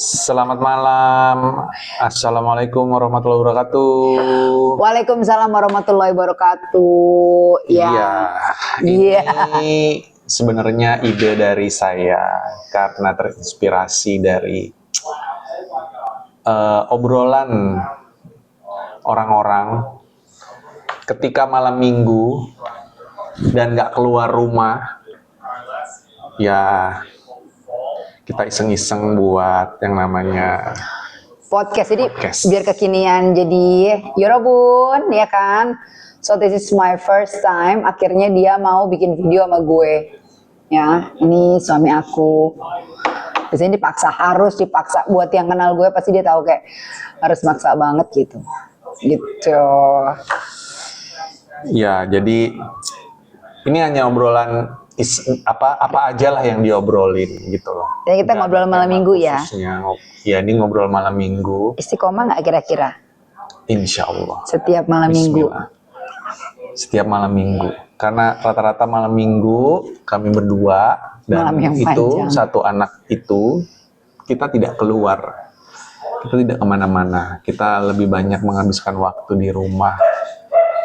Selamat malam. Assalamualaikum warahmatullahi wabarakatuh. Waalaikumsalam warahmatullahi wabarakatuh. Iya, Iya. ini sebenarnya ide dari saya karena terinspirasi dari obrolan orang-orang ketika malam minggu dan nggak keluar rumah. Ya, kita iseng-iseng buat yang namanya Podcast. Jadi podcast. biar kekinian. Jadi Yorobun ya kan. So this is my first time. Akhirnya dia mau bikin video sama gue. Ya, ini suami aku. Biasanya harus dipaksa. Buat yang kenal gue pasti dia tahu kayak harus maksa banget gitu. Gitu. Ya, jadi ini hanya obrolan apa aja lah yang diobrolin gitu loh. Jadi kita ngobrol malam minggu ya. Ya, ini ngobrol malam minggu. Istiqomah nggak kira-kira? Insya Allah. Setiap malam minggu. Setiap malam minggu. Karena rata-rata malam minggu kami berdua dan Malam yang itu panjang. satu anak itu kita tidak keluar. Kita tidak kemana-mana. Kita lebih banyak menghabiskan waktu di rumah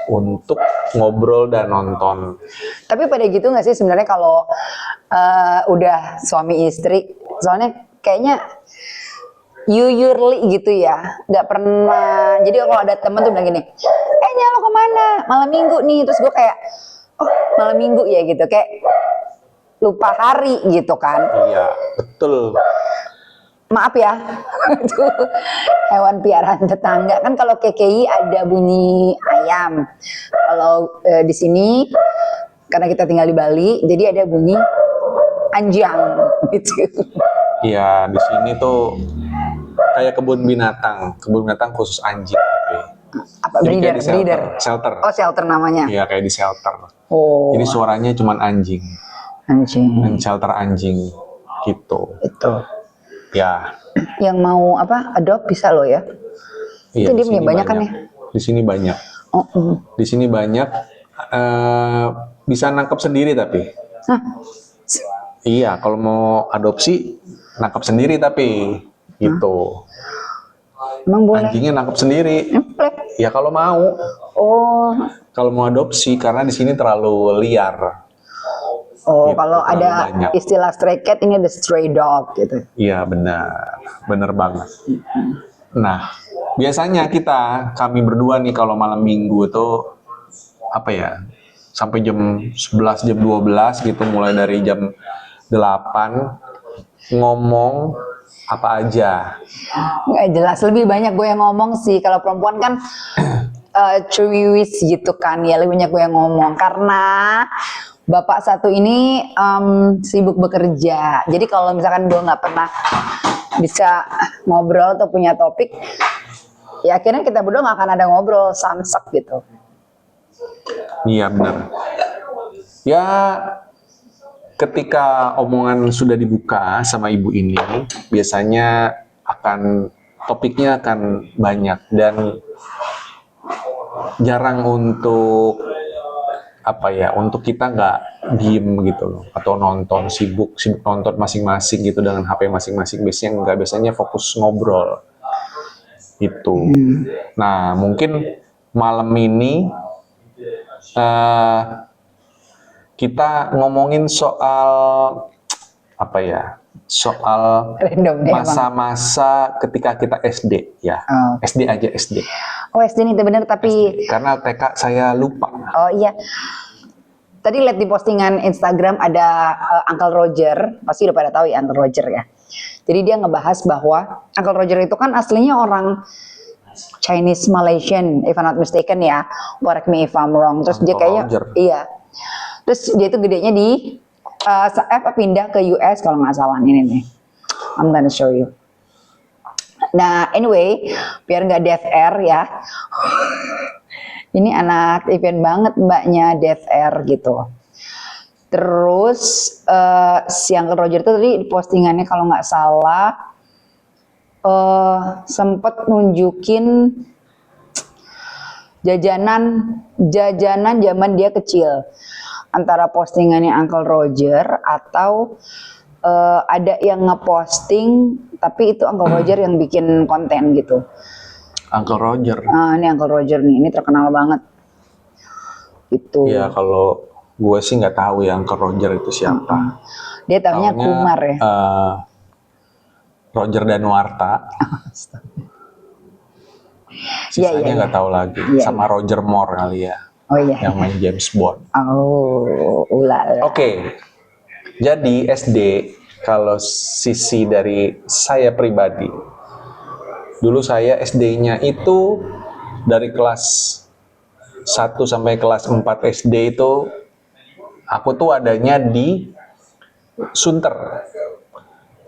untuk ngobrol dan nonton. Tapi pada gitu nggak sih sebenarnya kalau udah suami istri, soalnya kayaknya yearly gitu ya, nggak pernah. Jadi kalau ada temen tuh bilang gini, lo kemana? Malam minggu nih. Terus gue kayak, oh malam minggu ya gitu, kayak lupa hari gitu kan. Iya, betul. Maaf ya, itu hewan piaraan tetangga kan. Kalau KKI ada bunyi ayam. Kalau di sini karena kita tinggal di Bali, jadi ada bunyi anjang gitu. Iya, di sini tuh kayak kebun binatang khusus anjing. Apa Jadi kayak breeder? di shelter. Oh, shelter namanya. Iya, kayak di shelter. Oh, Jadi suaranya cuman anjing anjing. dan shelter anjing gitu. Itu. Ya. Yang mau adopt bisa loh ya. Iya, Itu dia di punya sini banyak kan ya? Di sini banyak. Oh, Di sini banyak. Bisa nangkep sendiri tapi. Hah? Iya, kalau mau adopsi nangkep sendiri tapi gitu. Emang boleh? Anjingnya nangkep sendiri. Emplek. Ya kalau mau. Oh, Kalau mau adopsi karena di sini terlalu liar. oh Gitu, kalau terlalu ada banyak. istilah stray cat, ini ada stray dog gitu. Iya benar banget. Nah, biasanya kami berdua nih kalau malam minggu tuh sampai jam 11, jam 12 gitu, mulai dari jam 8 ngomong apa aja. Nggak jelas, lebih banyak gue yang ngomong sih. Kalau perempuan kan cuwiwis gitu kan, ya lebih banyak gue yang ngomong karena bapak satu ini sibuk bekerja. Jadi kalau misalkan gue nggak pernah bisa ngobrol atau punya topik, ya akhirnya kita berdua nggak akan ada ngobrol, samsek gitu. Iya benar. Ya, ketika omongan sudah dibuka sama ibu ini, biasanya topiknya akan banyak dan jarang untuk untuk kita nggak diem gitu loh, atau nonton sibuk nonton masing-masing gitu dengan HP masing-masing. Biasanya fokus ngobrol itu. Nah, mungkin malam ini kita ngomongin soal soal Random deh, masa-masa ketika kita SD ya. Oh. SD aja SD. Oh, SD nih, itu bener, tapi Karena TK saya lupa. oh iya. Tadi lihat di postingan Instagram ada Uncle Roger, pasti udah pada tahu ya Uncle Roger ya. Jadi dia ngebahas bahwa Uncle Roger itu kan aslinya orang Chinese Malaysian, if I'm not mistaken ya. Correct me if I'm wrong. Terus dia Uncle kayaknya Roger. iya. Terus dia itu gedenya di pindah ke US kalau nggak salah, ini nih. I'm gonna show you. Nah, anyway, biar nggak dead air ya. Ini anak event banget mbaknya, dead air gitu. Terus si Uncle Roger itu tadi di postingannya kalau nggak salah sempet nunjukin jajanan zaman dia kecil. Antara postingannya Uncle Roger atau ada yang ngeposting tapi itu Uncle Roger yang bikin konten gitu. Uncle Roger. Ini Uncle Roger nih, ini terkenal banget. Itu. Ya kalau gue sih nggak tahu ya Uncle Roger itu siapa. Dia tahunya Taunya, Kumar ya. Roger Danuarta. Iya, Sisanya nggak tahu lagi. Iya, Sama Roger Moore kali ya, Oh iya. yang main James Bond. Oh, ulala. Oke, jadi SD kalau sisi dari saya pribadi, dulu saya SD-nya itu dari kelas 1 sampai kelas 4 SD itu aku tuh adanya di Sunter.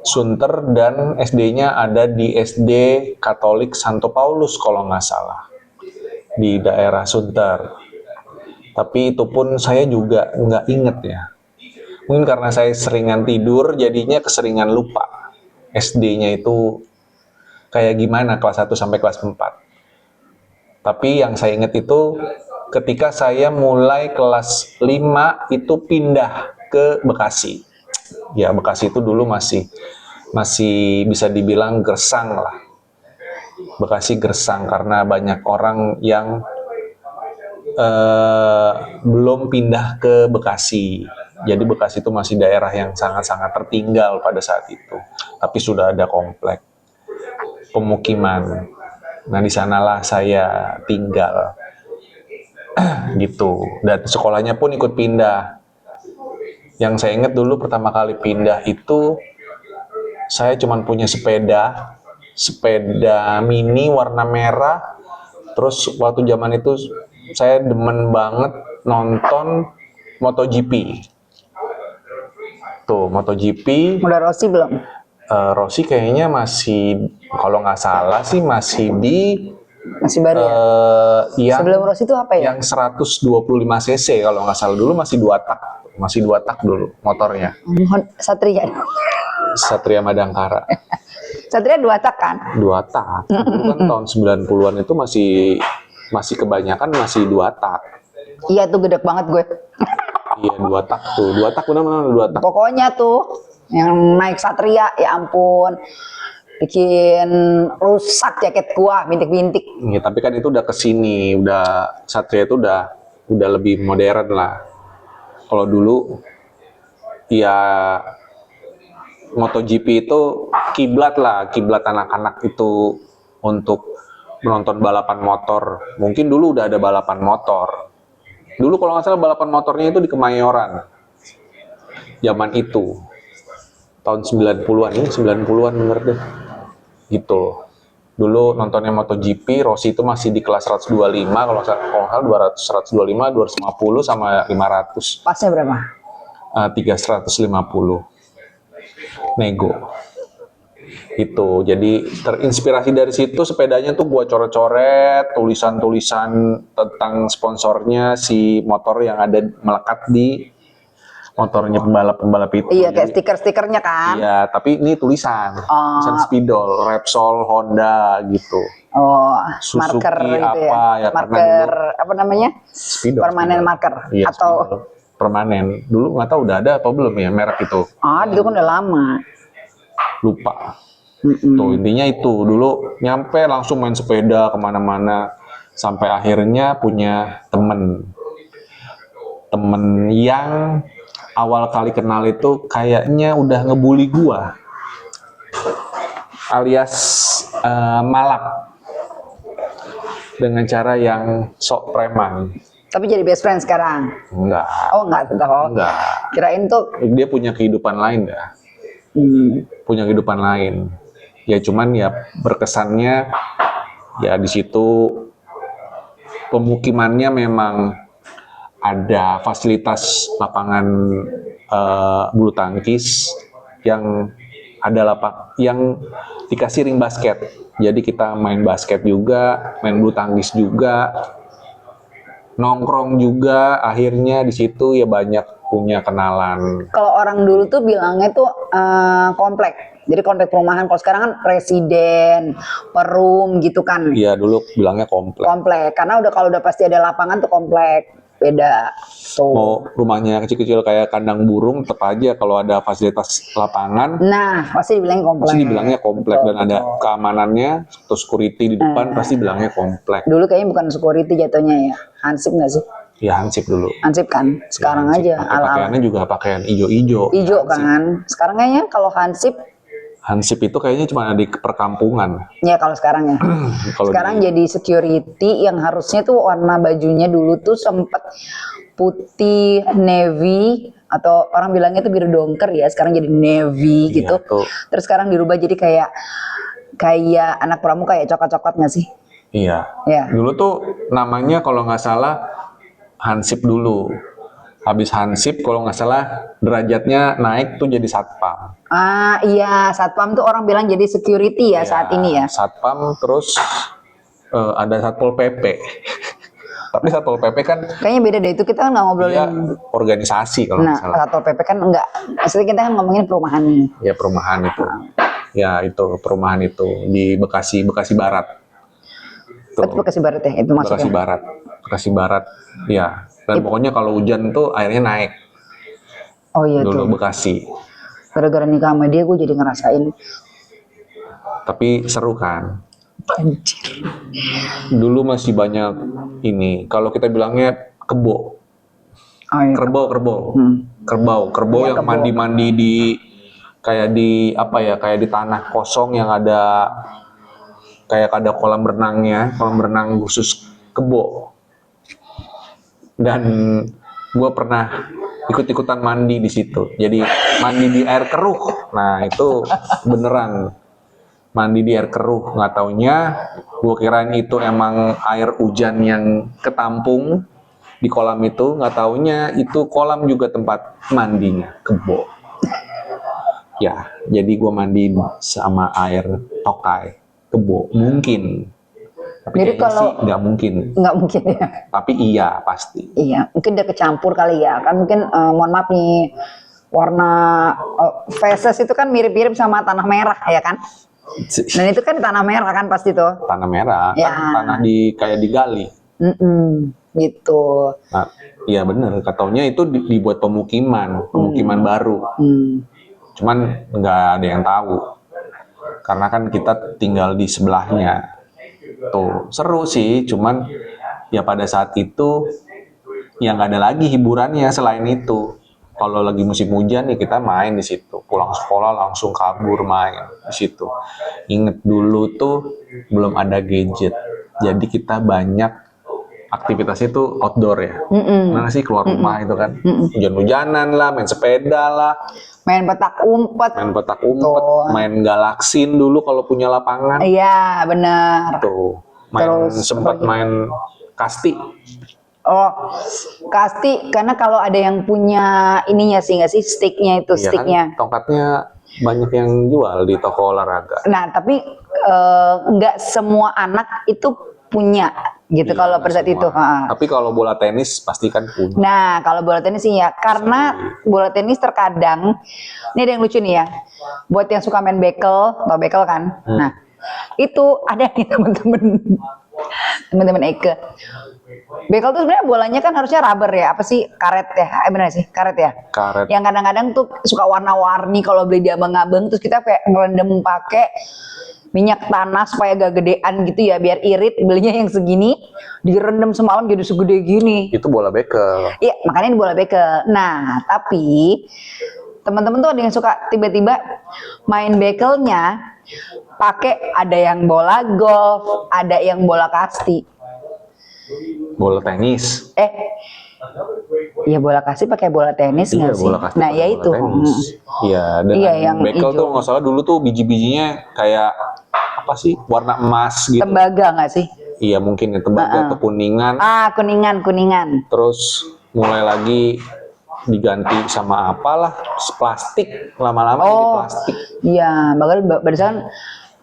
Sunter dan SD-nya ada di SD Katolik Santo Paulus kalau nggak salah, di daerah Sunter. Tapi itu pun saya juga nggak inget ya. Mungkin karena saya seringan tidur, jadinya keseringan lupa. SD-nya itu kayak gimana kelas 1 sampai kelas 4. Tapi yang saya ingat itu ketika saya mulai kelas 5 itu pindah ke Bekasi. Ya Bekasi itu dulu masih bisa dibilang gersang lah. Bekasi gersang karena banyak orang yang belum pindah ke Bekasi. Jadi Bekasi itu masih daerah yang sangat-sangat tertinggal pada saat itu. Tapi sudah ada komplek pemukiman. Nah di sanalah saya tinggal. Gitu. Dan sekolahnya pun ikut pindah. Yang saya ingat dulu pertama kali pindah itu saya cuma punya sepeda mini warna merah. Terus waktu zaman itu saya demen banget nonton MotoGP. Tuh, MotoGP. Udah Rossi belum? Rossi kayaknya masih, kalau nggak salah sih masih di Masih baru ya? yang Sebelum Rossi itu apa ya? yang 125 cc kalau nggak salah, dulu masih 2 tak dulu motornya. Satria. Satria Madangkara. Satria 2 tak kan? 2 tak. Dulu kan tahun 90-an itu masih kebanyakan masih 2 tak. Iya tuh gede banget gue. Iya 2 tak tuh. 2 tak benar-benar 2 tak. Pokoknya tuh yang naik Satria, ya ampun. Bikin rusak jaket gua, bintik-bintik. Ya, tapi kan itu udah kesini, Satria itu udah lebih modern lah. Kalau dulu ya MotoGP itu kiblat anak-anak itu untuk menonton balapan motor. Mungkin dulu udah ada balapan motor. Dulu kalau nggak salah balapan motornya itu di Kemayoran. Zaman itu. Tahun 90-an, ini 90-an bener deh. Gitu loh. Dulu nontonnya MotoGP, Rossi itu masih di kelas 125, kalau nggak salah 200, 125, 250 sama 500. Pasnya berapa? 350. Nego. Itu. Jadi terinspirasi dari situ, sepedanya tuh gua coret-coret, tulisan-tulisan tentang sponsornya si motor yang ada melekat di motornya pembalap-pembalap itu. Iya, kayak stiker-stikernya kan? Iya, tapi ini tulisan Spidol, Repsol, Honda gitu. Oh, Suzuki marker gitu apa, ya, karena marker dulu apa namanya? Spidol, Permanen Spidol. marker Iya, atau Spidol. Permanen. Dulu nggak tahu udah ada apa belum ya merek itu. itu kan udah lama. Lupa. Tuh intinya itu dulu nyampe langsung main sepeda kemana-mana sampai akhirnya punya temen yang awal kali kenal itu kayaknya udah ngebully gua, alias malak dengan cara yang sok preman. Tapi jadi best friend sekarang. Enggak. Oh, enggak tahu. Enggak. Kirain tuh Dia punya kehidupan lain dah. Punya kehidupan lain. Ya cuman ya berkesannya ya di situ pemukimannya memang ada fasilitas lapangan bulu tangkis yang yang dikasih ring basket. Jadi kita main basket juga, main bulu tangkis juga, nongkrong juga. Akhirnya di situ ya banyak punya kenalan. kalau orang dulu tuh bilangnya tuh komplek. Jadi komplek perumahan. Kalau sekarang kan residen, perum gitu kan. Iya dulu bilangnya komplek. Komplek. Karena kalau udah pasti ada lapangan tuh komplek. beda. Tuh. Mau rumahnya kecil-kecil kayak kandang burung, tetap aja kalau ada fasilitas lapangan Nah, pasti dibilangnya komplek. pasti dibilangnya komplek, Betul, dan ada betul. keamanannya atau security di depan pasti bilangnya komplek. Dulu kayaknya bukan security jatuhnya ya, hansip nggak sih? Ya hansip dulu. Hansip kan, sekarang Hansip. aja Pakai ala-ala pakaiannya juga pakaian ijo-ijo. hijau Hansip. kan. Sekarang kayaknya kalau hansip, Hansip itu kayaknya cuma ada di perkampungan. ya kalau sekarang ya. Kalau Sekarang jadi security yang harusnya tuh warna bajunya dulu tuh sempet putih navy atau orang bilangnya tuh biru dongker ya, sekarang jadi navy Iya, gitu. tuh. Terus sekarang dirubah jadi kayak anak pramuka ya, coklat-coklat nggak sih? Iya. Ya. Dulu tuh namanya kalau nggak salah hansip dulu. Habis hansip kalau nggak salah derajatnya naik tuh jadi satpam. Ah iya, satpam tuh orang bilang jadi security ya saat ini ya. Satpam, terus ada satpol pp. Tapi satpol pp kan Kayaknya beda deh, itu kita kan nggak dia ngobrolin. organisasi kalau Nah, nggak salah. satpol pp kan enggak. Maksudnya kita kan ngomongin perumahan nih. Ya perumahan itu. Ya itu perumahan itu di Bekasi Barat. Tuh. Itu Bekasi Barat ya, itu Bekasi masuknya. Barat. Bekasi Barat. Ya. Dan pokoknya kalau hujan tuh airnya naik. Oh iya Dulu tuh. Bekasi. Gara-gara nikah sama dia, gue jadi ngerasain. Tapi seru kan. Anjir. Dulu masih banyak ini. Kalau kita bilangnya kebo. Oh iya. Kerbau. Kerbau Iya, yang kebo. mandi-mandi di kayak di apa ya? Kayak di tanah kosong yang ada kayak ada kolam renangnya, kolam renang khusus kebo. Dan gue pernah ikut-ikutan mandi di situ. Jadi mandi di air keruh. Nah itu beneran mandi di air keruh. Nggak taunya gue kirain itu emang air hujan yang ketampung di kolam itu. Nggak taunya itu kolam juga tempat mandinya kebo. Ya, jadi gue mandi sama air tokai kebo. Mungkin. Tapi Jadi kayaknya kalau- sih nggak mungkin. Nggak mungkin ya. Tapi iya pasti. Iya, mungkin udah kecampur kali ya. Kan mungkin mohon maaf nih, warna feses itu kan mirip-mirip sama tanah merah ya kan? Dan itu kan tanah merah kan pasti tuh. Tanah merah, Ya. kan tanah di kayak digali. Gitu. Nah, iya bener. Katanya itu dibuat pemukiman baru. Cuman nggak ada yang tahu. Karena kan kita tinggal di sebelahnya. Tuh seru sih, cuman ya pada saat itu ya nggak ada lagi hiburannya selain itu. Kalau lagi musim hujan ya kita main di situ, pulang sekolah langsung kabur main di situ. Ingat dulu tuh belum ada gadget, jadi kita banyak aktivitasnya tuh outdoor ya. Mana sih keluar rumah itu kan, hujan-hujanan lah, main sepeda lah, Main petak umpet. main petak umpet, Tuh. main galaksin dulu kalau punya lapangan. Iya, benar. Tuh, main Terus, sempat apa lagi? main kasti. Oh, kasti karena kalau ada yang punya ininya sih nggak sih sticknya itu Iya kan, sticknya. tongkatnya banyak yang jual di toko olahraga. Nah, tapi nggak semua anak itu punya gitu Iya, kalau nggak pada saat semua. itu. Ha. Tapi kalau bola tenis pasti kan punya. Nah, kalau bola tenis sih ya, karena bola tenis terkadang, ini ada yang lucu nih ya, buat yang suka main bekel, tau bekel kan? Nah, itu ada nih teman-teman Eke. Bekel tuh sebenarnya bolanya kan harusnya rubber ya, apa sih karet ya? Benar sih, karet ya. Karet. Yang kadang-kadang tuh suka warna-warni kalau beli di abang-abang, terus kita kayak ngerendam pakai minyak tanah supaya gak gedean gitu ya, biar irit. Belinya yang segini, direndam semalam jadi segede gini. Itu bola bekel. Iya, makanya ini bola bekel. Nah, tapi teman-teman tuh ada yang suka tiba-tiba main bekelnya pakai ada yang bola golf, ada yang bola kasti. Bola tenis. Ya bola kasti pakai bola tenis Iya, nggak sih? bola kasti. Nah, pakai ya bola itu. tenis. Iya, dan Iya, yang bekel hijau. tuh nggak salah dulu tuh biji-bijinya kayak apa sih? Warna emas gitu. Tembaga nggak sih? Iya, mungkin ya tembaga atau kuningan. Ah, kuningan. Terus mulai lagi diganti sama apalah plastik, lama-lama jadi plastik. Iya, barisan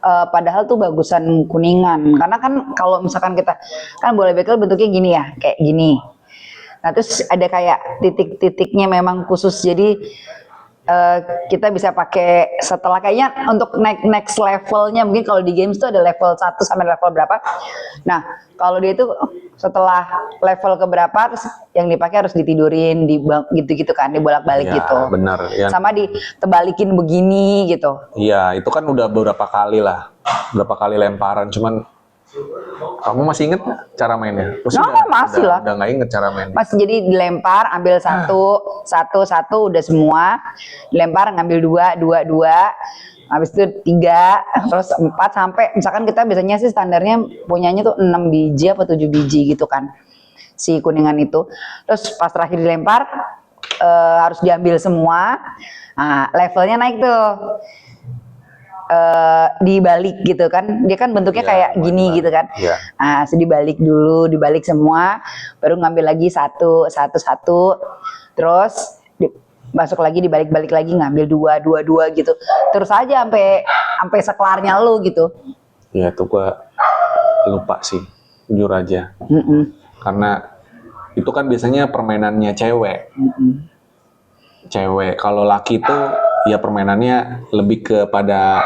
padahal tuh bagusan kuningan. Karena kan kalau misalkan kita kan bola bekel bentuknya gini ya, kayak gini. Nah, terus ada kayak titik-titiknya memang khusus. Jadi kita bisa pakai setelah kayaknya untuk next levelnya mungkin kalau di games tuh ada level 1 sampai level berapa. Nah, kalau dia itu setelah level keberapa terus yang dipakai harus ditidurin gitu-gitu kan, dibolak-balik Ya, gitu. benar. Ya, Sama ditebalikin begini gitu. iya, itu kan udah beberapa kali lah. Berapa kali lemparan, cuman kamu masih inget nggak cara mainnya? Masih lah. Udah nggak inget cara mainnya. Mas jadi dilempar, ambil satu udah semua, dilempar ngambil dua, habis itu 3, terus 4 sampai misalkan kita biasanya sih standarnya punyanya tuh 6 biji apa 7 biji gitu kan, si kuningan itu. Terus pas terakhir dilempar harus diambil semua, nah, levelnya naik tuh. Dibalik gitu kan, dia kan bentuknya Iya, kayak gini dibalik. gitu kan. Iya. Nah, dibalik dulu, dibalik semua, baru ngambil lagi satu, terus masuk lagi, dibalik lagi, ngambil dua gitu, terus aja sampai sekelarnya lu gitu. Ya itu gua lupa sih, jujur aja. Karena itu kan biasanya permainannya cewek. Cewek, kalau laki itu ya permainannya lebih kepada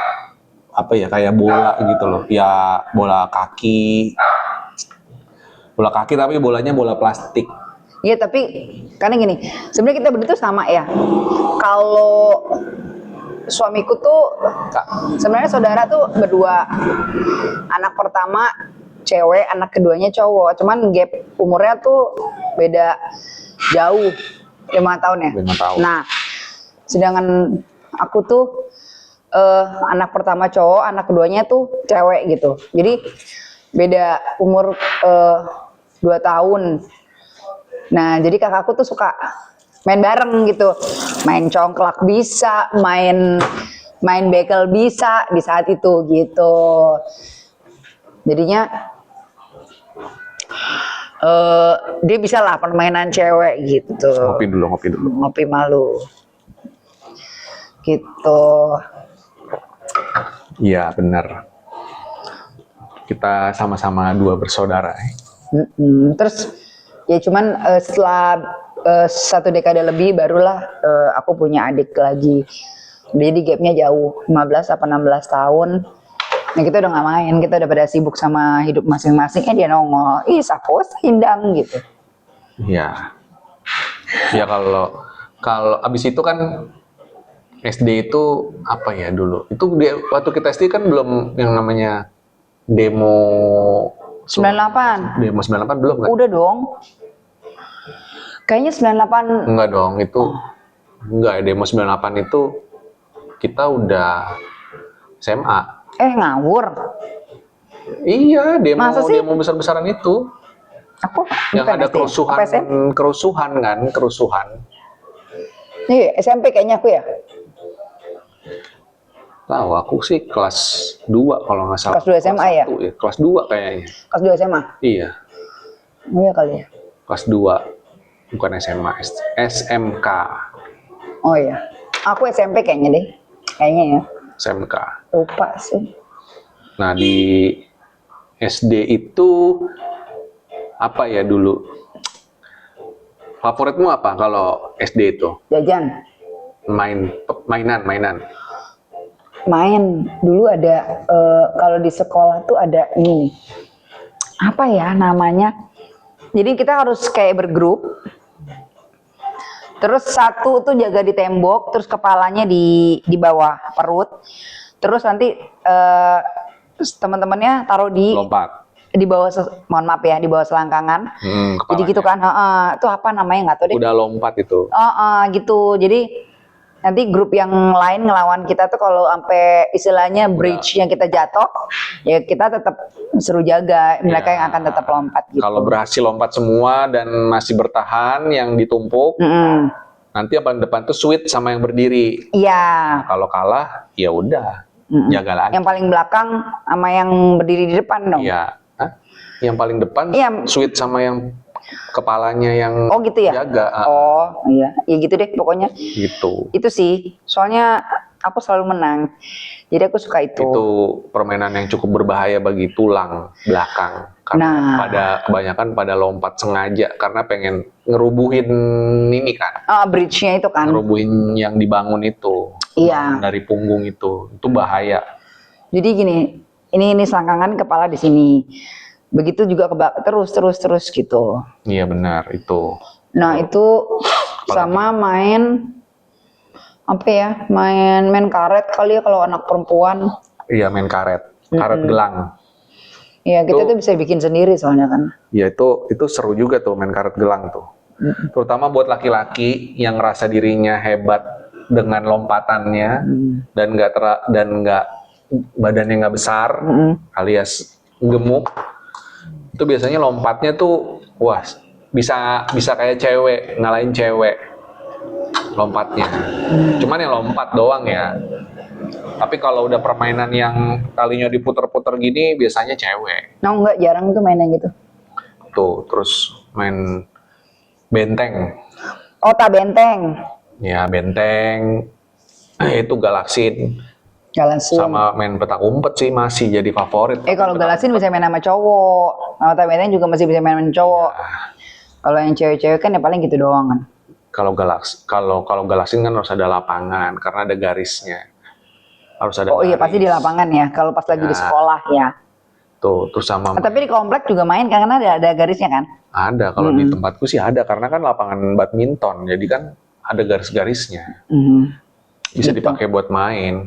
apa ya, kayak bola gitu loh. Ya bola kaki tapi bolanya bola plastik. Iya, tapi karena gini, sebenarnya kita berdua tuh sama ya. Kalau suamiku tuh sebenarnya saudara tuh berdua, anak pertama cewek, anak keduanya cowok, cuman gap umurnya tuh beda jauh, 5 tahun ya. 5 tahun. Nah, sedangkan aku tuh anak pertama cowok, anak keduanya tuh cewek gitu. Jadi beda umur 2 tahun. Nah, jadi kakakku tuh suka main bareng gitu. Main congklak bisa, main bekel bisa di saat itu gitu. Jadinya dia bisa lah permainan cewek gitu. Ngopi dulu. Ngopi malu. Gitu. Iya benar. Kita sama-sama 2 bersaudara. Terus ya cuman setelah 1 dekade lebih barulah aku punya adik lagi. Jadi gapnya jauh, 15 apa 16 tahun. Nah, kita udah gak main, kita udah pada sibuk sama hidup masing-masing. Dia nongol, sapos hindang gitu. Iya. Ya kalau abis itu kan SD itu apa ya dulu? Itu waktu kita SD kan belum yang namanya demo 98. Demo 98 belum kan? Udah dong. Kayaknya 98. Enggak dong, itu enggak ya, demo 98 itu kita udah SMA. Ngawur. Iya, Masa sih? demo besar-besaran itu. Aku Yang bukan ada SD. Apa SMP? kerusuhan. Iya, SMP kayaknya aku ya. Tahu aku sih kelas 2 kalau nggak salah. Kelas 2 SMA ya? 1, kelas 2 kayaknya. Kelas 2 SMA. Iya, Oh iya kali ya. kelas 2. Bukan SMA, SMK. Oh iya. Aku SMP kayaknya deh. Kayaknya ya. SMK. Lupa sih. Nah, di SD itu apa ya dulu? Favoritmu apa kalau SD itu? Jajan. Mainan. Main. Dulu ada kalau di sekolah tuh ada ini. Apa ya namanya? Jadi kita harus kayak bergrup. Terus satu tuh jaga di tembok, terus kepalanya di bawah perut. Terus nanti teman-temannya taruh Lompat. di bawah, mohon maaf ya, di bawah selangkangan. Jadi gitu kan, itu apa namanya nggak tahu deh. Udah lompat itu. Gitu. Jadi nanti grup yang lain ngelawan kita tuh kalau sampai istilahnya bridge yang kita jatuh, ya kita tetap seru jaga. Mereka yang akan tetap lompat gitu. Kalau berhasil lompat semua dan masih bertahan yang ditumpuk, nanti yang paling depan tuh sweet sama yang berdiri. Iya. Kalau kalah, ya udah, jaga lagi. Yang paling belakang sama yang berdiri di depan dong. Iya. Hah? Yang paling depan Iya. sweet sama yang kepalanya yang Oh gitu ya? jaga. Oh iya, ya gitu deh pokoknya. Gitu. Itu sih, soalnya aku selalu menang. Jadi aku suka itu. Itu permainan yang cukup berbahaya bagi tulang belakang. Karena kebanyakan pada lompat sengaja karena pengen ngerubuhin ini kan. Bridge-nya itu kan. Ngerubuhin yang dibangun itu. Iya. Dari punggung itu bahaya. Jadi gini, ini selangkangan kepala di sini. Begitu juga terus gitu. Iya benar itu. Nah, itu sama main apa ya? Main karet kali ya kalau anak perempuan. Iya, main karet gelang. Iya, kita tuh bisa bikin sendiri soalnya kan. Iya, itu seru juga tuh main karet gelang tuh. Terutama buat laki-laki yang ngerasa dirinya hebat dengan lompatannya dan nggak badannya nggak besar alias gemuk. Itu biasanya lompatnya tuh wah bisa kayak cewek, ngalahin cewek lompatnya. Cuman yang lompat doang ya. Tapi kalau udah permainan yang talinya diputer-puter gini biasanya cewek. Nah, enggak, jarang tuh mainan gitu. Tuh, terus main benteng. Tak benteng. Ya, benteng. Itu galaksin. Galasin. Sama main petak umpet sih masih jadi favorit. Kalau galasin bisa main sama cowok. Nah, tak benteng juga masih bisa main sama cowok. Kalau yang cewek-cewek kan ya paling gitu doang kan. Kalau galaksin kan harus ada lapangan karena ada garisnya. Harus ada iya garis. pasti di lapangan ya. Kalau pas lagi di sekolah ya. Tuh, terus sama tapi di komplek juga main kan karena ada garisnya kan? Ada, kalau di tempatku sih ada karena kan lapangan badminton. Jadi kan ada garis-garisnya. Bisa dipakai buat main.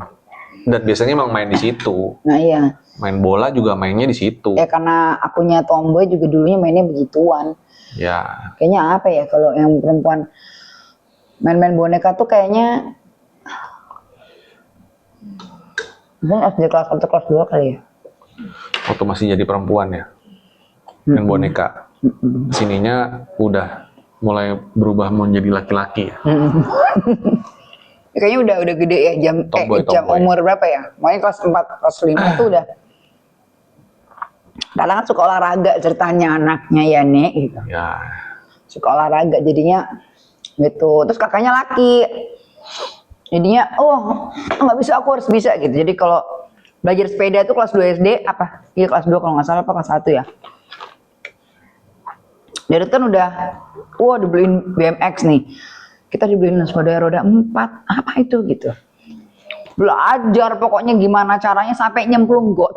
Dan biasanya emang main di situ. Nah iya. Main bola juga mainnya di situ. Karena akunya tomboy juga dulunya mainnya begituan. Ya. Kayaknya apa ya kalau yang perempuan main-main boneka tuh kayaknya mungkin SD kelas 1 kelas 2 kali ya. Waktu masih jadi perempuan ya. Main boneka. Sininya udah mulai berubah menjadi laki-laki ya. Kayaknya udah gede ya jam Tomboy. umur berapa ya? Makanya kelas 4 kelas 5 tuh udah. Kadang kan suka olahraga ceritanya anaknya ya Nek gitu. Ya. Suka olahraga jadinya gitu. Terus kakaknya laki. Jadinya nggak bisa, aku harus bisa gitu. Jadi kalau belajar sepeda tuh kelas 2 SD apa? Iya kelas 2 kalau nggak salah, apa kelas 1 ya. Dari kan udah dibeliin BMX nih. Kita dibeliin sepeda roda 4, apa itu gitu. Belajar pokoknya gimana caranya sampai nyemplung got.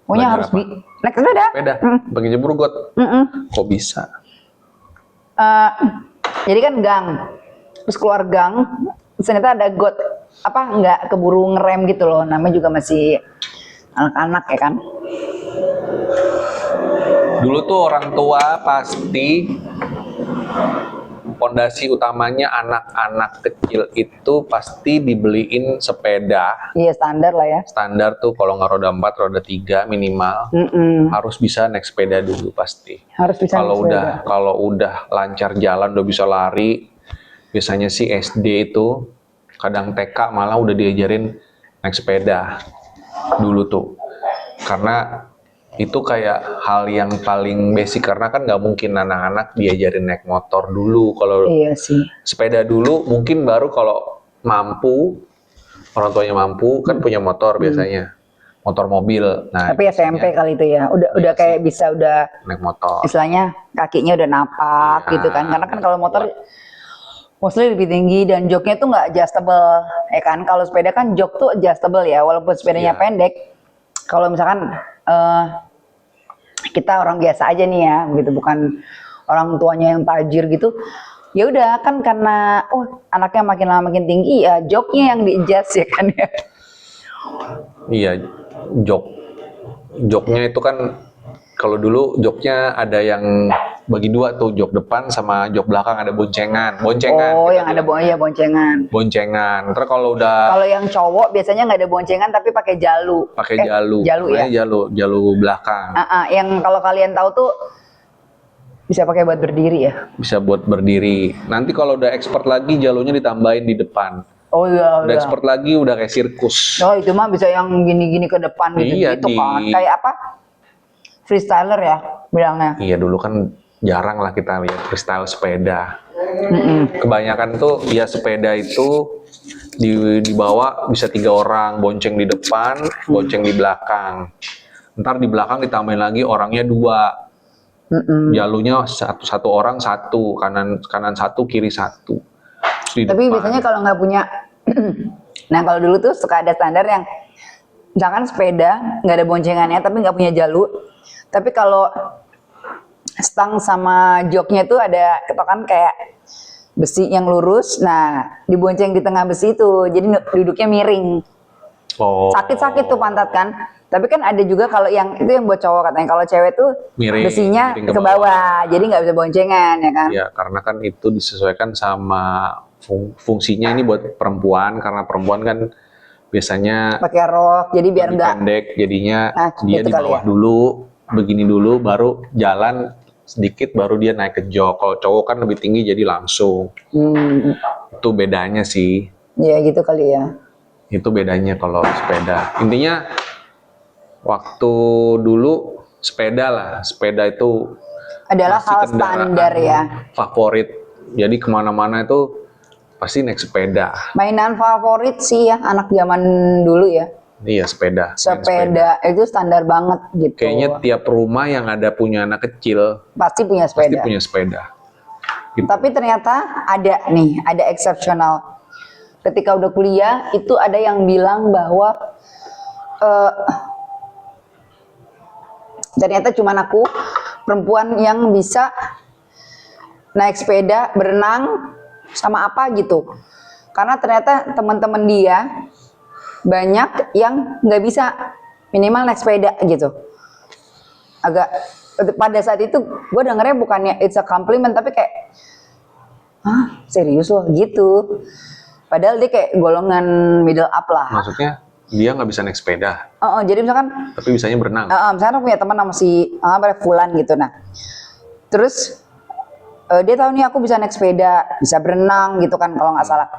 Pokoknya harus naik sepeda. Bagi jemur got. Kok bisa? Jadi kan gang. Terus keluar gang, ternyata ada got. Nggak keburu ngerem gitu loh. Namanya juga masih anak-anak ya kan. Dulu tuh orang tua pasti fondasi utamanya anak-anak kecil itu pasti dibeliin sepeda. Iya standar lah ya. Standar tuh kalau nggak roda 4, roda 3 minimal. Harus bisa naik sepeda dulu pasti. Harus bisa naik sepeda. Kalau udah lancar jalan, udah bisa lari, biasanya sih SD itu, kadang TK malah udah diajarin naik sepeda dulu tuh. Karena itu kayak hal yang paling basic karena kan nggak mungkin anak-anak diajarin naik motor dulu. Kalau iya sih. Sepeda dulu mungkin baru kalau mampu, orang tuanya mampu kan punya motor biasanya, motor mobil. Nah, tapi SMP kali itu ya, udah kayak bisa udah naik motor. Istilahnya kakinya udah napak gitu kan, karena kan kalau motor mostly lebih tinggi dan joknya tuh nggak adjustable, ya kan? Kalau sepeda kan jok tuh adjustable ya, walaupun sepedanya pendek. Kalau misalkan kita orang biasa aja nih ya, gitu, bukan orang tuanya yang tajir gitu, ya udah kan karena anaknya makin lama makin tinggi ya joknya yang di-adjust ya kan ya. Iya, joknya itu kan kalau dulu joknya ada yang bagi dua tuh, jok depan sama jok belakang, ada boncengan. Yang ada boncengan. Ntar kalau yang cowok biasanya nggak ada boncengan tapi pakai jalu. Pakai jalu. Ya. Jalu belakang. Yang kalau kalian tahu tuh bisa pakai buat berdiri ya. Bisa buat berdiri. Nanti kalau udah expert lagi jalunya ditambahin di depan. Oh iya. Udah expert lagi udah kayak sirkus. Oh itu mah bisa yang gini-gini ke depan gitu. Iya, kan. Kayak apa? Freestyler ya bilangnya. Iya dulu kan jarang lah kita lihat freestyle sepeda. Kebanyakan tuh ya sepeda itu dibawa bisa 3 orang, bonceng di depan, bonceng di belakang. Ntar di belakang ditambahin lagi orangnya 2. Jalurnya satu orang satu, kanan satu, kiri satu. Terus di Tapi depan. biasanya kalau nggak punya, nah kalau dulu tuh suka ada standar yang misalkan sepeda nggak ada boncengannya tapi nggak punya jalur. Tapi kalau stang sama joknya tuh ada ketokan kayak besi yang lurus. Nah, dibonceng di tengah besi itu, jadi duduknya miring. Oh. Sakit-sakit tuh pantat kan. Tapi kan ada juga kalau yang itu yang buat cowok katanya. Kalau cewek tuh Miring, besinya miring ke bawah, jadi nggak bisa boncengan ya kan. Ya, karena kan itu disesuaikan sama fungsinya ini buat perempuan, karena perempuan kan biasanya Pakai rok, jadi biar lebih nggak. pendek, jadinya Nah, dia gitu di kali bawah ya. dulu, begini dulu, baru jalan sedikit, baru dia naik ke jok. Kalau cowok kan lebih tinggi, jadi langsung. Itu bedanya sih. Ya gitu kali ya. Itu bedanya kalau sepeda. Intinya waktu dulu sepeda itu Adalah masih hal kendaraan standar ya. favorit. Jadi kemana-mana itu pasti naik sepeda. Mainan favorit sih ya anak zaman dulu ya. Iya, sepeda. Main Sepeda itu standar banget gitu. Kayaknya tiap rumah yang ada punya anak kecil Pasti punya pasti sepeda. punya sepeda. Gitu. Tapi ternyata ada eksepsional. Ketika udah kuliah itu ada yang bilang bahwa ternyata cuman aku perempuan yang bisa naik sepeda, berenang, sama apa gitu. Karena ternyata teman-teman dia banyak yang nggak bisa minimal naik sepeda gitu. Agak pada saat itu gue dengernya bukannya it's a compliment tapi kayak serius loh gitu. Padahal dia kayak golongan middle up lah. Maksudnya dia nggak bisa naik sepeda, Jadi misalkan tapi bisanya berenang. misalkan aku punya teman nama si Fulan gitu. Nah, terus dia tahu nih aku bisa naik sepeda, bisa berenang gitu kan kalau nggak salah.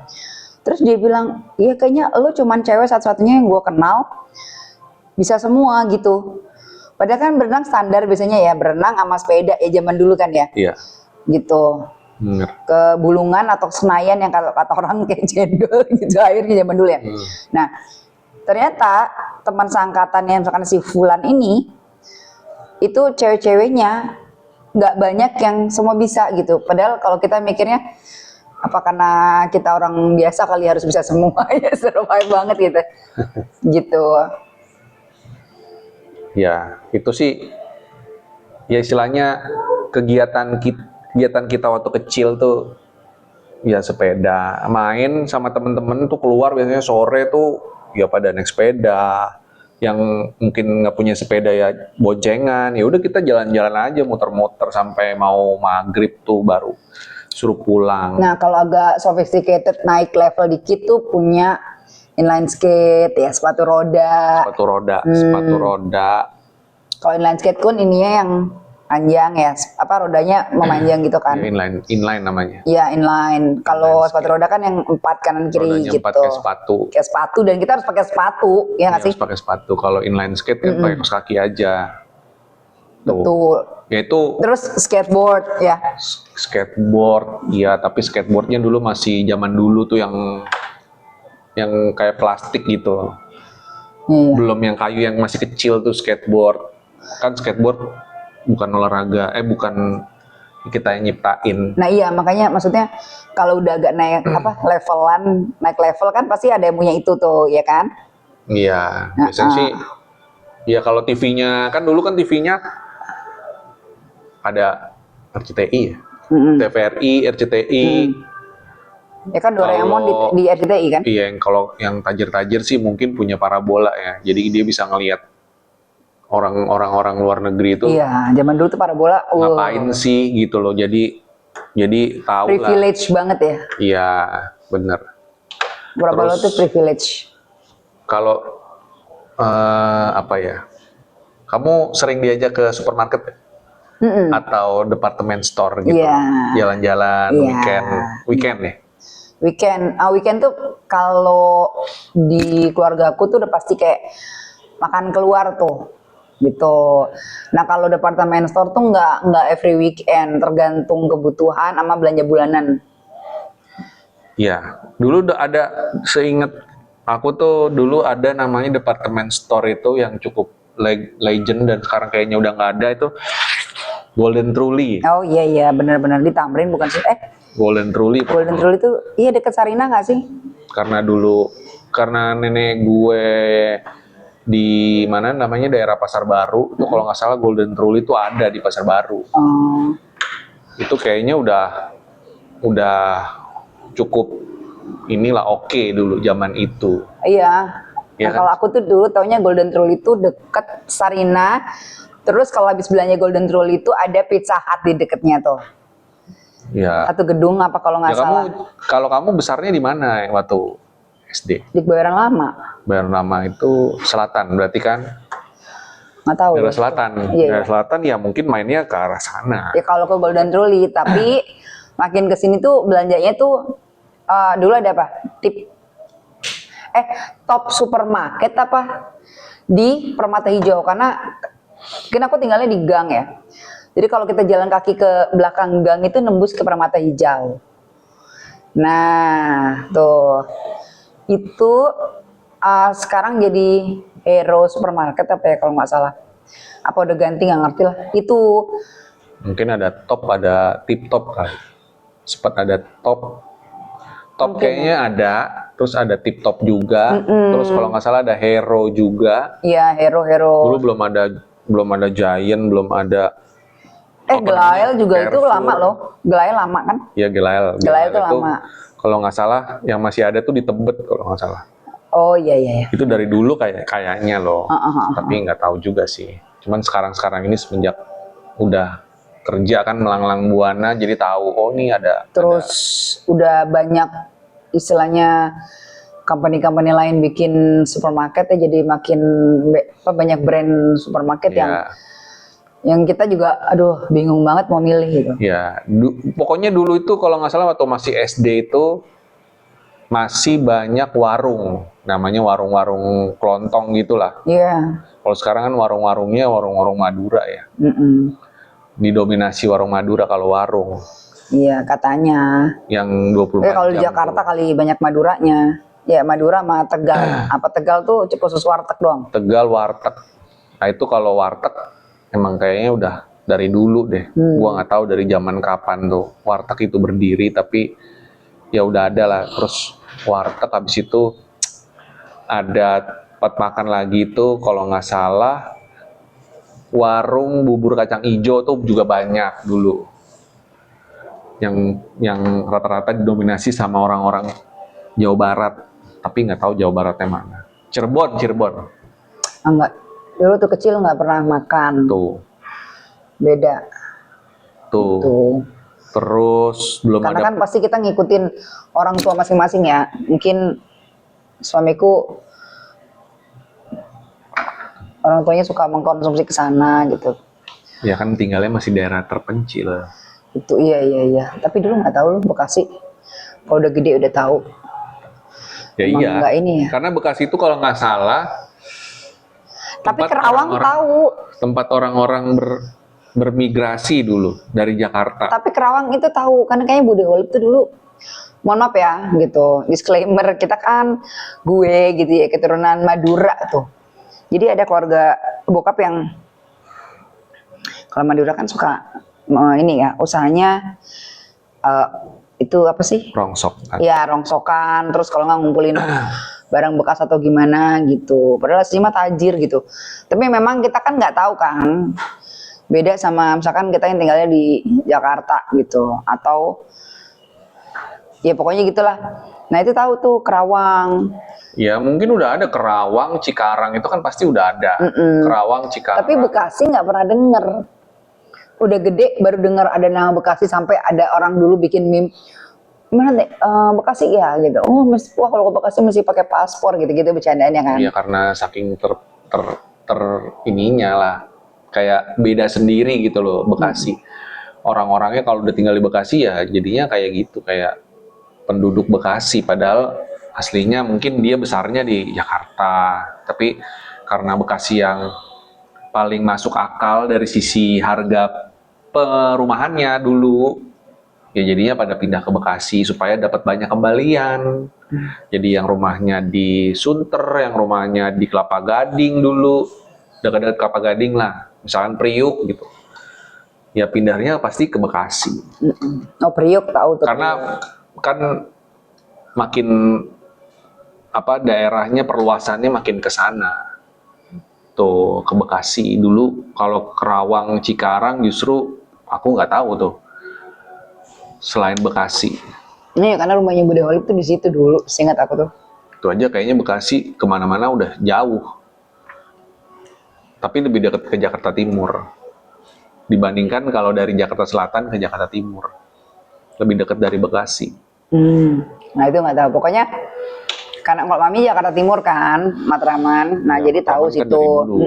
Terus dia bilang, iya kayaknya lo cuman cewek satu-satunya yang gue kenal bisa semua gitu. Padahal kan berenang standar biasanya ya, berenang sama sepeda ya zaman dulu kan ya. Iya. Gitu. Bener. Ke Bulungan atau Senayan yang kata orang kayak cendol gitu akhirnya zaman dulu ya. Nah, ternyata teman seangkatannya misalkan si Fulan ini itu cewek-ceweknya nggak banyak yang semua bisa gitu. Padahal kalau kita mikirnya apa karena kita orang biasa kali harus bisa semua ya survive banget gitu. Gitu. Ya, itu sih ya istilahnya kegiatan kita waktu kecil tuh ya sepeda, main sama temen-temen tuh keluar biasanya sore tuh ya pada naik sepeda. Yang mungkin nggak punya sepeda ya boncengan, ya udah kita jalan-jalan aja muter-muter sampai mau maghrib tuh baru suruh pulang. Nah, kalau agak sophisticated naik level dikit tuh punya inline skate ya, sepatu roda. Sepatu roda. Kalau inline skate kan ininya yang panjang ya, rodanya memanjang gitu kan. Ya, inline namanya. Iya, inline. Kalau Inline sepatu roda kan yang 4 kanan kiri Rodanya gitu. 4 kayak sepatu. Kayak sepatu dan kita harus pakai sepatu, ya nggak sih? Harus pakai sepatu. Kalau inline skate kan pakai kaos kaki aja. Tuh. Betul. Ya itu Terus skateboard ya. skateboard, ya tapi skateboardnya dulu masih zaman dulu tuh yang kayak plastik gitu. Iya. Belum yang kayu yang masih kecil tuh skateboard. Kan skateboard bukan olahraga, bukan kita yang nyiptain. Nah iya makanya maksudnya kalau udah agak naik naik level kan pasti ada yang punya itu tuh ya kan? Iya, biasanya sih. Ya kalau TV-nya kan dulu kan TV-nya ada RCTI ya, TVRI, RCTI. Ya kan Doraemon di RCTI kan? Iya, kalau yang tajir-tajir sih mungkin punya parabola ya. Jadi dia bisa ngelihat orang luar negeri itu Iya, zaman dulu tuh parabola. ngapain sih gitu loh. Jadi tahu lah. Privilege banget ya. Iya, bener. Parabola tuh privilege. Kalau apa ya? Kamu sering diajak ke supermarket atau department store gitu? Iya. Jalan-jalan weekend ya? Weekend tuh kalau di keluarga aku tuh udah pasti kayak makan keluar tuh. gitu. Nah kalau departemen store tuh nggak every weekend, tergantung kebutuhan sama belanja bulanan. Iya, dulu udah ada, seingat aku tuh dulu ada namanya departemen store itu yang cukup legend dan sekarang kayaknya udah nggak ada, itu Golden Truly. Oh iya benar-benar di Tamrin bukan sih? Golden Truly. Golden Truly itu iya deket Sarina nggak sih? Karena nenek gue di mana namanya daerah Pasar Baru tuh kalau nggak salah Golden Truly itu ada di Pasar Baru. Oh, Itu kayaknya udah cukup inilah oke dulu zaman itu. iya. Iya Nah, kan? kalau aku tuh dulu taunya Golden Truly itu deket Sarina. Terus kalau habis belanja Golden Truly itu ada Pizza Hut di deketnya tuh. Ya. Satu gedung apa kalau nggak Ya salah. kalau kamu besarnya di mana waktu SD? Di Kebayoran Lama. Baru nama itu selatan, berarti kan Nggak tahu. daerah selatan. Iya, Daerah selatan ya mungkin mainnya ke arah sana. Ya kalau ke Golden Truly, tapi makin kesini tuh belanjanya tuh dulu ada apa? Top supermarket apa di Permata Hijau karena kan aku tinggalnya di gang ya. Jadi kalau kita jalan kaki ke belakang gang itu nembus ke Permata Hijau. Nah, tuh itu sekarang jadi Hero Supermarket apa ya kalau nggak salah. Apa udah ganti nggak ngerti lah. Itu Mungkin ada top, ada tip top kali. Sempat ada top. Top Mungkin kayaknya ada, terus ada tip top juga. Terus kalau nggak salah ada Hero juga. ya Hero. Dulu belum ada Giant, belum ada Gelail juga itu Carrefour. lama loh. Gelail lama kan? ya Gelail. Gelail itu lama. Kalau nggak salah yang masih ada tuh di Tebet kalau nggak salah. Oh iya. Itu dari dulu kayaknya loh. Tapi nggak tahu juga sih. Cuman sekarang ini semenjak udah kerja kan melanglang buana jadi tahu oh ini ada. Terus udah banyak istilahnya company-company lain bikin supermarket ya jadi makin banyak brand supermarket yang kita juga aduh bingung banget mau milih gitu. Ya, pokoknya dulu itu kalau nggak salah waktu masih SD itu masih banyak warung, namanya warung-warung kelontong gitulah. Iya. Kalau sekarang kan warung-warungnya warung-warung Madura ya. Didominasi warung Madura kalau warung. Iya katanya. Yang 24 kalau di jam Jakarta tuh. kali banyak Maduranya. Ya Madura sama Tegal. Apa Tegal tuh khusus warteg doang. Tegal warteg. Nah itu kalau warteg emang kayaknya udah dari dulu deh. Gua nggak tahu dari zaman kapan tuh warteg itu berdiri tapi ya udah ada lah. Terus warteg habis itu ada tempat makan lagi itu kalau nggak salah warung bubur kacang hijau tuh juga banyak dulu. Yang rata-rata didominasi sama orang-orang Jawa Barat, tapi nggak tahu Jawa Baratnya mana. Cirebon. Enggak. Dulu tuh kecil nggak pernah makan. Tuh. Beda. Tuh. Terus belum Karena ada. kan pasti kita ngikutin orang tua masing-masing ya. Mungkin suamiku orang tuanya suka mengkonsumsi ke sana gitu. Ya kan tinggalnya masih daerah terpencil. Itu iya. Tapi dulu nggak tahu loh Bekasi. Kalau udah gede udah tahu. Ya Emang iya. nggak ini ya. Karena Bekasi itu kalau nggak salah. Tapi tempat Kerawang orang-orang- tahu. Tempat orang-orang bermigrasi dulu dari Jakarta. Tapi Kerawang itu tahu. Karena kayaknya Bude Holib tuh dulu. Mohon maaf ya gitu. Disclaimer kita kan gue gitu ya keturunan Madura tuh. Jadi ada keluarga bokap yang kalau Madura kan suka ini ya usahanya itu apa sih? Rongsok. Ya rongsokan, terus kalau nggak ngumpulin barang bekas atau gimana gitu. Padahal aslinya mah tajir gitu. Tapi memang kita kan nggak tahu kan. Beda sama misalkan kita yang tinggalnya di Jakarta gitu. Atau ya pokoknya gitulah. Nah itu tahu tuh Kerawang. Ya mungkin udah ada Kerawang, Cikarang itu kan pasti udah ada. Kerawang, Cikarang. Tapi Bekasi nggak pernah denger. Udah gede baru denger ada nama Bekasi sampai ada orang dulu bikin meme. Mana deh Bekasi ya gitu. Oh, wah kalau ke Bekasi mesti pakai paspor gitu-gitu bercandaannya kan. Iya karena saking ininya lah. Kayak beda sendiri gitu loh Bekasi. Orang-orangnya kalau udah tinggal di Bekasi ya jadinya kayak gitu. Kayak penduduk Bekasi. Padahal aslinya mungkin dia besarnya di Jakarta. Tapi karena Bekasi yang paling masuk akal dari sisi harga perumahannya dulu. Ya jadinya pada pindah ke Bekasi supaya dapat banyak kembalian. Jadi yang rumahnya di Sunter, yang rumahnya di Kelapa Gading dulu, dekat-dekat Kelapa Gading lah, misalkan Priuk gitu. Ya pindahnya pasti ke Bekasi. Oh Priok tahu tuh. Karena kan makin daerahnya perluasannya makin ke sana. Tuh ke Bekasi dulu. Kalau Kerawang, Cikarang justru aku nggak tahu tuh. Selain Bekasi. Ini karena rumahnya Bude Holly tuh di situ dulu, seingat aku tuh. Itu aja kayaknya Bekasi kemana-mana udah jauh. Tapi lebih dekat ke Jakarta Timur. Dibandingkan kalau dari Jakarta Selatan ke Jakarta Timur. Lebih dekat dari Bekasi. Nah itu nggak tahu. Pokoknya karena kalau mami Jakarta Timur kan, Matraman. Nah Ya, jadi tahu Matraman kan situ. dari dulu.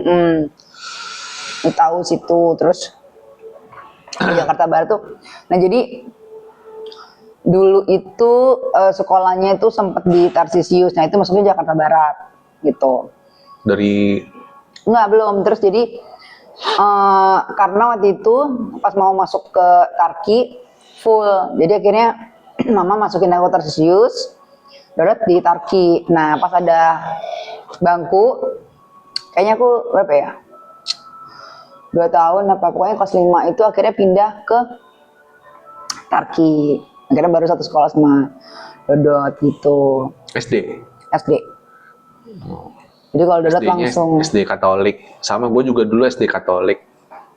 Tahu situ. Terus di Jakarta Barat tuh. Nah jadi dulu itu sekolahnya itu sempat di Tarsisius. Nah itu masuknya Jakarta Barat gitu. Dari Enggak, belum. Terus jadi karena waktu itu pas mau masuk ke Tarki full. Jadi akhirnya mama masukin aku Tarsisius, Dodot di Tarki. Nah pas ada bangku, kayaknya aku berapa ya? 2 tahun apa pokoknya kelas 5 itu akhirnya pindah ke Tarki. Akhirnya baru satu sekolah sama Dodot gitu. SD. SD. Jadi kalau Dodot SD-nya langsung SD Katolik. Sama gue juga dulu SD Katolik.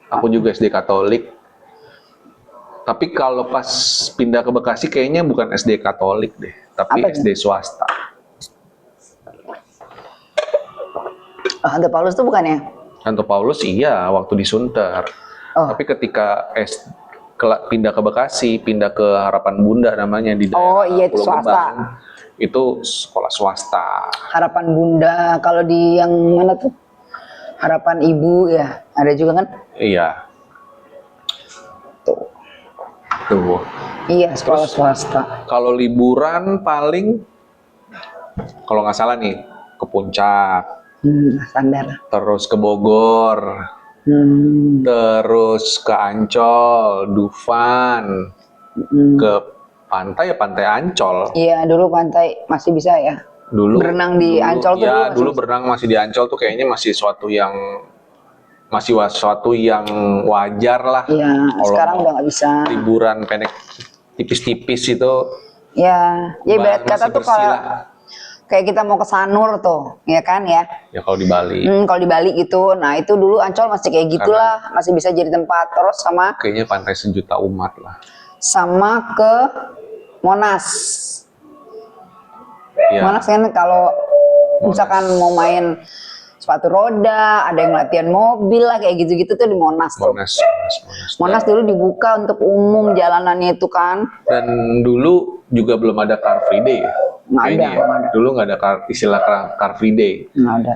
Aku juga SD Katolik. Tapi kalau pas pindah ke Bekasi kayaknya bukan SD Katolik deh, tapi Apa itu? SD swasta. Hantu Paulus tuh bukan ya? Santo Paulus iya waktu di Sunter. Oh. Tapi ketika pindah ke Bekasi, pindah ke Harapan Bunda namanya di Oh, daerah iya, itu Pulau swasta. Gebang. Itu sekolah swasta. Harapan Bunda, kalau di yang mana tuh? Harapan Ibu ya, ada juga kan? Iya, Tuh. tuh. Iya, sekolah swasta. Kalau liburan paling kalau nggak salah nih ke Puncak, Standar. terus ke Bogor, terus ke Ancol, Dufan, ke pantai ya pantai Ancol. Iya, dulu pantai masih bisa ya. Dulu Berenang di Ancol tuh ya dulu dulu berenang masih di Ancol tuh kayaknya masih suatu yang wajar lah. Iya, Kalau sekarang udah nggak bisa. liburan pendek tipis-tipis itu Ya, ya ibarat masih kata tuh bersih kalau lah. kayak kita mau ke Sanur tuh, ya kan ya. Ya kalau di Bali Kalau di Bali gitu, nah itu dulu Ancol masih kayak gitulah, masih bisa jadi tempat. Terus kayaknya pantai sejuta umat lah. sama ke Monas. Ya, Monas kan kalau misalkan mau main sepatu roda, ada yang latihan mobil lah kayak gitu-gitu tuh di Monas tuh. Monas. Monas dulu dibuka untuk umum jalanannya itu kan. Dan dulu juga belum ada Car Free Day ya? Nggak ada, Kayaknya ya. nggak ada. Dulu nggak ada istilah Car Free Day. Nggak ada.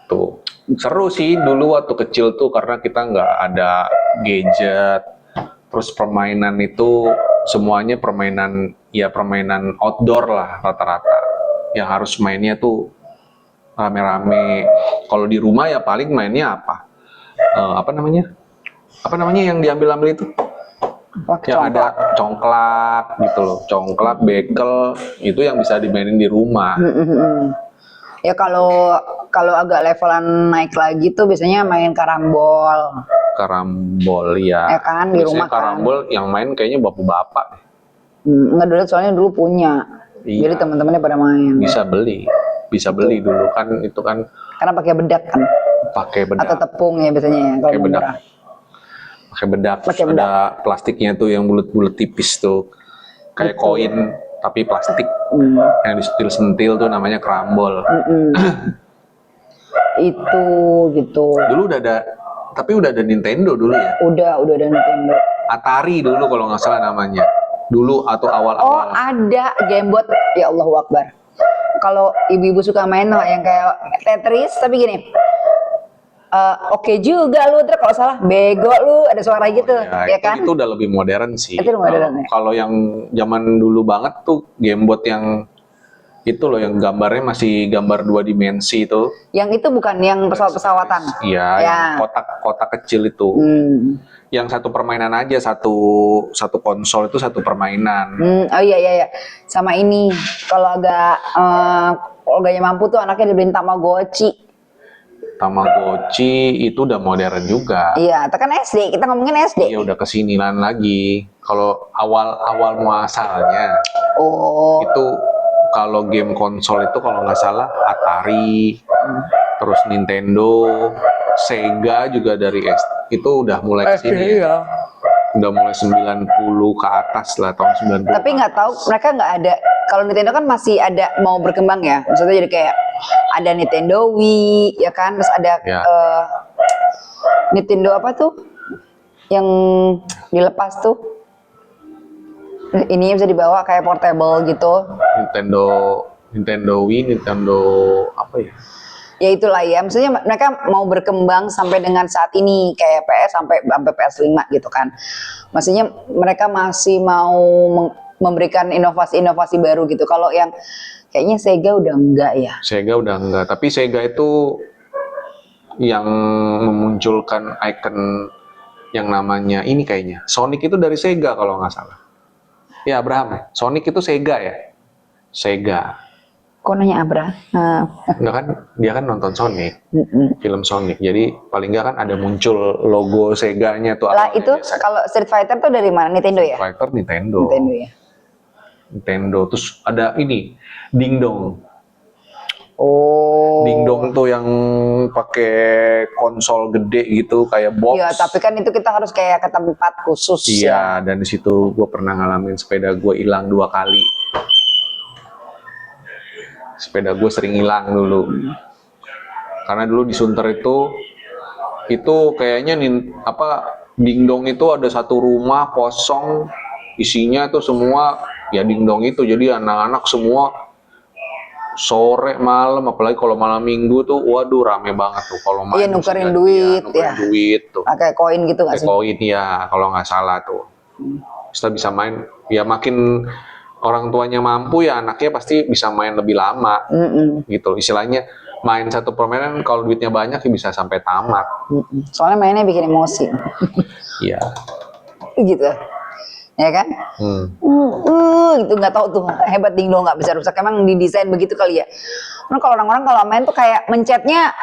Tuh. Seru sih dulu waktu kecil tuh karena kita nggak ada gadget. Terus permainan itu semuanya permainan outdoor lah rata-rata. Yang harus mainnya tuh rame-rame. Kalau di rumah ya paling mainnya apa? Apa namanya yang diambil-ambil itu? Wah, Yang ada congklak gitu loh, congklak, bekel, itu yang bisa dimainin di rumah. Ya kalau agak levelan naik lagi tuh biasanya main karambol. Karambol ya. Ya kan, di Biasanya rumah kan. karambol yang main kayaknya bapak-bapak deh. Enggak dulu soalnya dulu punya. Iya. Jadi teman-temannya pada main. Bisa beli dulu kan itu kan Karena pakai bedak kan pakai atau bedak, tepung ya biasanya ya kalau pakai bedak, murah. Terus ada plastiknya tuh yang bulat-bulat tipis tuh kayak koin tapi plastik yang disentil-sentil tuh namanya karambol. Itu gitu. Dulu udah ada Nintendo dulu ya. Udah ada Nintendo. Atari dulu kalau nggak salah namanya. Dulu atau Oh, awal-awal. ada Gamebot. Ya Allahu Akbar. Kalau ibu-ibu suka main tuh yang kayak Tetris tapi gini. Oke juga lu, terus kalau salah bego lu, ada suara gitu, ya kan? Itu udah lebih modern sih. Itu modern ya? Kalau yang zaman dulu banget tuh Gamebot yang Itu loh yang gambarnya masih gambar 2 dimensi itu. Yang itu bukan yang pesawat-pesawatan. Iya, Ya. yang kotak-kotak kecil itu. Hmm. Yang satu permainan aja, satu konsol itu satu permainan. Oh iya iya iya. Sama ini kalau kalau agaknya mampu tuh anaknya dibeliin Tamagotchi. Tamagotchi itu udah modern juga. Iya, itu kan SD. Kita ngomongin SD. Iya udah kesinian lagi. Kalau awal muasalnya Oh. itu kalau game konsol itu kalau nggak salah Atari, terus Nintendo, Sega juga dari SD itu udah mulai kesini. Ya. Udah mulai 90 ke atas lah, tahun 90. Tapi nggak tahu mereka nggak ada. Kalau Nintendo kan masih ada mau berkembang ya. Maksudnya jadi kayak ada Nintendo Wii ya kan, terus ada Ya. Nintendo apa tuh yang dilepas tuh, ini bisa dibawa kayak portable gitu. Nintendo Wii, Nintendo apa ya? Ya itulah ya, maksudnya mereka mau berkembang sampai dengan saat ini kayak PS sampai PS5 gitu kan. Maksudnya mereka masih mau memberikan inovasi-inovasi baru gitu. Kalau yang kayaknya Sega udah enggak ya. Sega udah enggak, tapi Sega itu yang memunculkan icon yang namanya ini kayaknya Sonic itu dari Sega kalau nggak salah. Ya Abraham, Sonic itu Sega ya? Sega. Kok nanya Abra? Enggak kan, dia kan nonton Sonic, film Sonic. Jadi paling nggak kan ada muncul logo Seganya tuh. Lah awalnya itu biasa. kalau Street Fighter tuh dari mana? Nintendo ya? Fighter Nintendo. Nintendo ya. Nintendo. Terus ada ini, Ding Dong. Oh. Ding Dong tuh yang pakai konsol gede gitu kayak box. Iya, tapi kan itu kita harus kayak ke tempat khusus ya. Iya, dan di situ gue pernah ngalamin sepeda gue hilang 2 kali. Sepeda gue sering hilang dulu. Karena dulu di Sunter itu kayaknya Ding Dong itu ada satu rumah kosong, isinya tuh semua ya Ding Dong itu. Jadi anak-anak semua sore malam, apalagi kalau malam minggu tuh, waduh rame banget tuh kalau main. Iya, nukerin duit ya. Duit tuh. Pakai koin gitu nggak Pakai sih? koin ya, kalau nggak salah tuh. Kita bisa main, ya makin orang tuanya mampu ya anaknya pasti bisa main lebih lama. Gitu, istilahnya main satu permainan kalau duitnya banyak ya bisa sampai tamat. Soalnya mainnya bikin emosi. Iya. Gitu. Ya kan? Gitu nggak tahu tuh hebat Ding Dong nggak bisa rusak. Emang didesain begitu kali ya. Nah, kalau orang-orang kalau main tuh kayak mencetnya,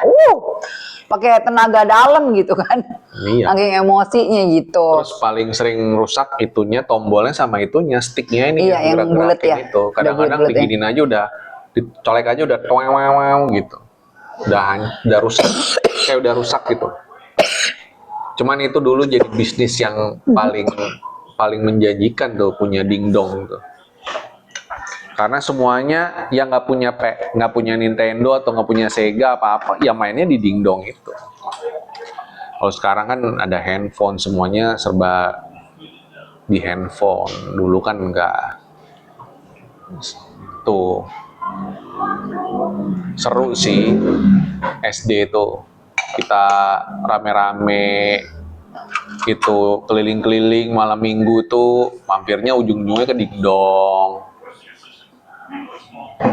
pakai tenaga dalam gitu kan. Iya. Saking emosinya gitu. Terus paling sering rusak itunya tombolnya sama itunya sticknya ini Iya, yang bulet gerak-gerakin ya. itu. Kadang-kadang Udah bulet-bulet ya. diginin aja udah dicolek aja udah toeng gitu. Udah rusak. Kayak udah rusak gitu. Cuman itu dulu jadi bisnis yang paling menjanjikan tuh punya Ding Dong tuh. Karena semuanya yang nggak punya Nintendo atau nggak punya Sega apa-apa, ya mainnya di Ding Dong itu. Kalau sekarang kan ada handphone, semuanya serba di handphone. Dulu kan nggak. Tuh seru sih SD tuh. Kita rame-rame itu keliling-keliling malam minggu tuh mampirnya ujung-ujungnya ke Ding Dong.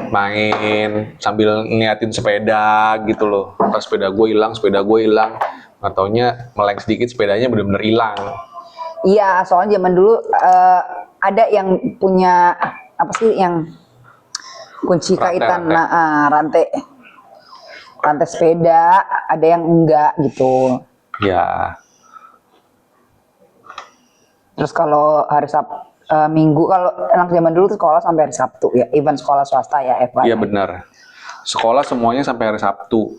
Main sambil ngeliatin sepeda gitu loh. Pas sepeda gue hilang, nggak taunya meleng sedikit sepedanya benar-benar hilang. Iya, soalnya zaman dulu ada yang punya apa sih yang kunci kaitan rantai sepeda, ada yang enggak gitu. Ya. Terus kalau hari Minggu, kalau anak zaman dulu tuh sekolah sampai hari Sabtu ya, even sekolah swasta ya, Eva. Iya benar. Sekolah semuanya sampai hari Sabtu.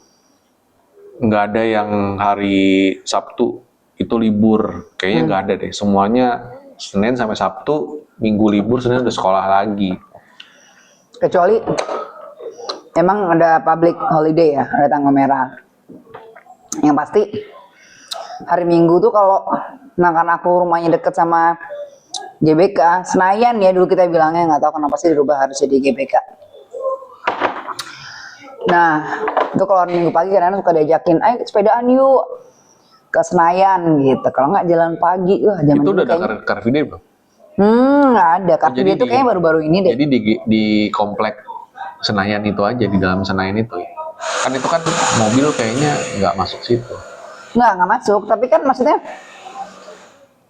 Nggak ada yang hari Sabtu itu libur. Kayaknya nggak ada deh. Semuanya Senin sampai Sabtu, Minggu libur, Senin udah sekolah lagi. Kecuali emang ada public holiday ya, ada tanggal merah. Yang pasti hari Minggu tuh kalau karena aku rumahnya deket sama GBK, Senayan ya dulu kita bilangnya, nggak tahu kenapa sih dirubah harus jadi GBK. Nah, itu kalau Minggu pagi kadang-kadang suka diajakin, ayo sepedaan yuk ke Senayan gitu. Kalau nggak jalan pagi, wah zaman Itu dulu udah ada kayaknya. Car Free Day belum? Nggak ada. Car Free Day itu kayaknya baru-baru ini deh. Jadi di komplek Senayan itu aja, di dalam Senayan itu. Kan itu kan mobil kayaknya nggak masuk situ. Nggak masuk. Tapi kan maksudnya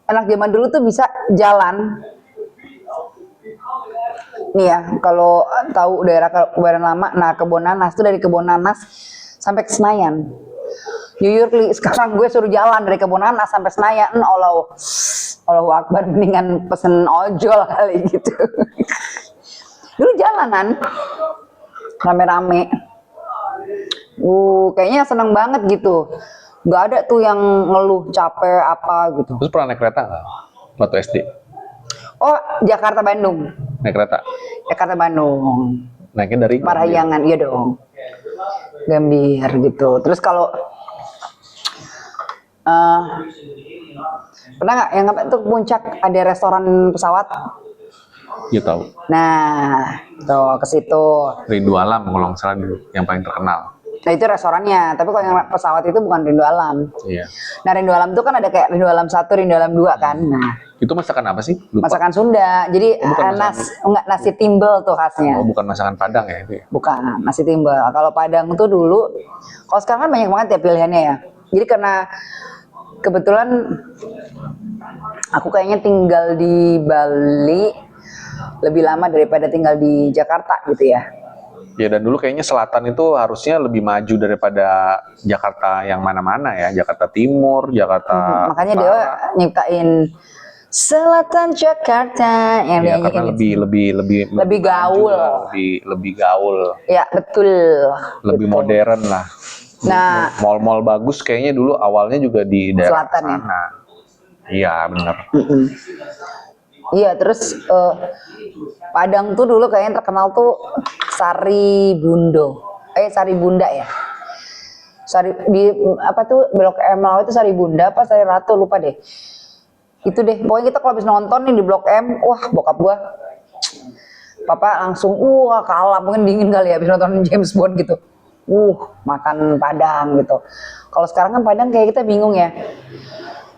anak zaman dulu tuh bisa jalan. Nih ya, kalau tahu daerah Kebayoran Lama, nah Kebon Nanas tuh dari Kebon Nanas sampai ke Senayan. Jujur Li, sekarang gue suruh jalan dari Kebon Nanas sampai Senayan, Allahu Akbar, mendingan pesen ojol kali gitu. Dulu jalanan rame-rame. Kayaknya seneng banget gitu. Nggak ada tuh yang ngeluh capek apa gitu. Terus pernah naik kereta nggak waktu SD? Oh, Jakarta Bandung. Naik kereta? Jakarta Bandung. Naiknya dari Parahyangan, iya dong. Gambir gitu. Terus kalau pernah nggak yang apa tuh puncak ada restoran pesawat? Ya tahu. Nah, tuh ke situ. Rindu Alam kalau nggak salah dulu, yang paling terkenal. Nah itu restorannya, tapi kalau yang pesawat itu bukan Rindu Alam. Iya. Nah Rindu Alam itu kan ada kayak Rindu Alam 1, Rindu Alam 2 kan. Nah, Itu masakan apa sih? Lupa. masakan Sunda. Jadi bukan enggak nasi timbel tuh khasnya. Oh, bukan masakan Padang ya itu ya? Bukan, nasi timbel. Kalau Padang tuh dulu, kalau sekarang kan banyak banget ya pilihannya ya. Jadi karena kebetulan aku kayaknya tinggal di Bali lebih lama daripada tinggal di Jakarta gitu ya. Ya, dan dulu kayaknya selatan itu harusnya lebih maju daripada Jakarta yang mana-mana ya. Jakarta Timur, Jakarta Makanya Utara. dia nyiptain Selatan Jakarta yang Ya, dia karena nyanyiin. lebih Lebih gaul. maju lah, lebih gaul, Ya betul. lebih Gitu. modern lah. Nah, Mall-mall bagus kayaknya dulu awalnya juga di daerah Selatan ya? sana. Iya, benar. iya terus Padang tuh dulu kayaknya terkenal tuh Sari Bunda ya. Sari di apa tuh Blok M Lawa itu Sari Bunda apa Sari Ratu lupa deh. Itu deh. Pokoknya kita kalau habis nonton nih di Blok M, wah bokap gua papa langsung kalah, mungkin dingin kali ya habis nonton James Bond gitu. Makan Padang gitu. Kalau sekarang kan Padang kayak kita bingung ya.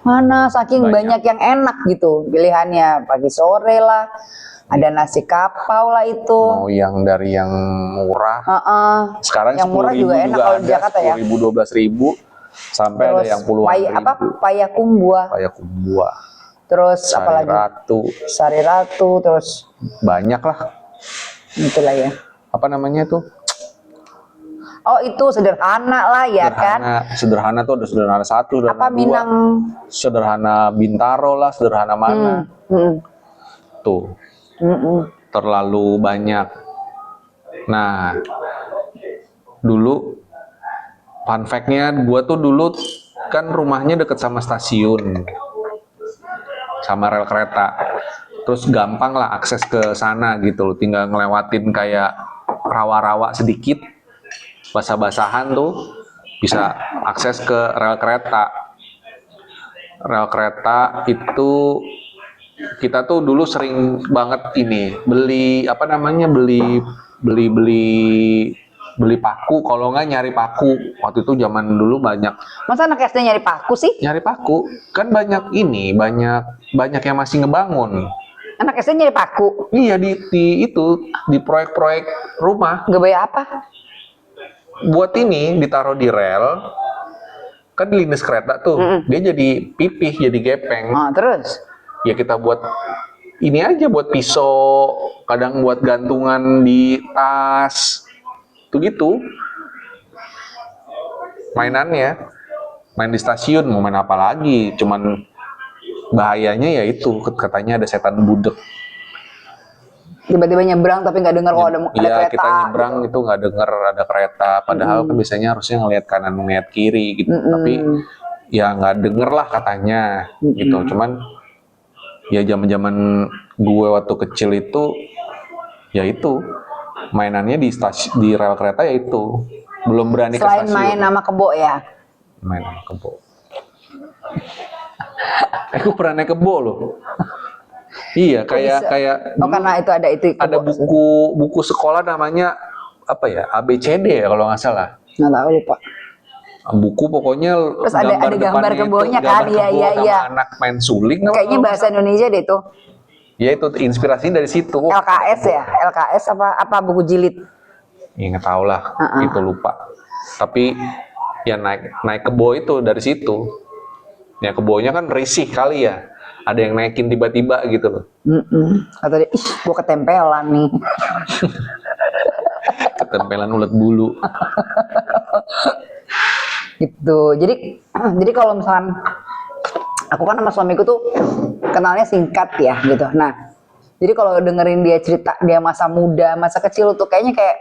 Mana saking banyak yang enak gitu pilihannya, pagi sore lah, ada nasi kapau lah itu. Mau yang dari yang murah. Sekarang yang murah juga enak kalau di Jakarta ya. 10.000, 12.000 sampai Terus ada yang puluhan ribu. Payakumbuh. Payakumbuh. Terus Sari apalagi? Ratu. Sari Ratu, terus Banyak lah. itulah ya. Apa namanya tuh? Oh itu sederhana lah ya kan. Sederhana tuh ada sederhana 1, sederhana Apa 2. Minang? Sederhana Bintaro lah, sederhana mana. Tuh. Terlalu banyak. Nah, dulu fun fact-nya gue tuh dulu kan rumahnya deket sama stasiun, sama rel kereta. Terus gampang lah akses ke sana gitu loh, tinggal ngelewatin kayak rawa-rawa sedikit, basah-basahan tuh bisa akses ke rel kereta. Rel kereta itu kita tuh dulu sering banget ini beli beli paku, kalau nggak nyari paku. Waktu itu zaman dulu banyak Masa anak SD nyari paku sih? nyari paku, kan banyak yang masih ngebangun. Anak SD nyari paku? Iya, di proyek-proyek rumah Gak bayar apa? buat ini ditaruh di rel, kan di lindes kereta tuh dia jadi pipih, jadi gepeng. Terus? Ya kita buat ini aja, buat pisau, kadang buat gantungan di tas, tuh gitu mainannya. Main di stasiun, mau main apa lagi, cuman bahayanya ya itu katanya ada setan budek. Tiba-tiba nyebrang tapi nggak dengar kalau ada Iya, kereta. kita nyebrang itu nggak dengar ada kereta, padahal kan biasanya harusnya ngelihat kanan ngelihat kiri gitu, tapi ya nggak denger lah katanya gitu. Cuman ya zaman gue waktu kecil itu ya itu mainannya di rel kereta, ya itu belum berani ke Selain stasiun. main sama kebo ya. Main sama kebo. Aku pernah naik kebo loh. Iya, kayak Karena itu ada ada kebo. buku sekolah namanya apa ya, ABCD ya kalau nggak salah. Nggak tahu lupa. Buku pokoknya Terus ada gambar depannya kebonya itu, kan? gambar kebo Iya, sama iya. anak main suling. Kayaknya bahasa Indonesia deh tuh. Ya itu inspirasinya dari situ. LKS ya, LKS apa buku jilid? Ya nggak tahu lah, itu lupa. Tapi ya naik kebo itu dari situ. Ya kebonya kan risih kali ya. Ada yang naikin tiba-tiba gitu loh. Kata dia, ih, gue ketempelan nih. Ketempelan ulet bulu. Gitu. Jadi kalau misalkan aku kan sama suamiku tuh kenalnya singkat ya gitu. Nah, jadi kalau dengerin dia cerita dia masa muda, masa kecil tuh kayaknya kayak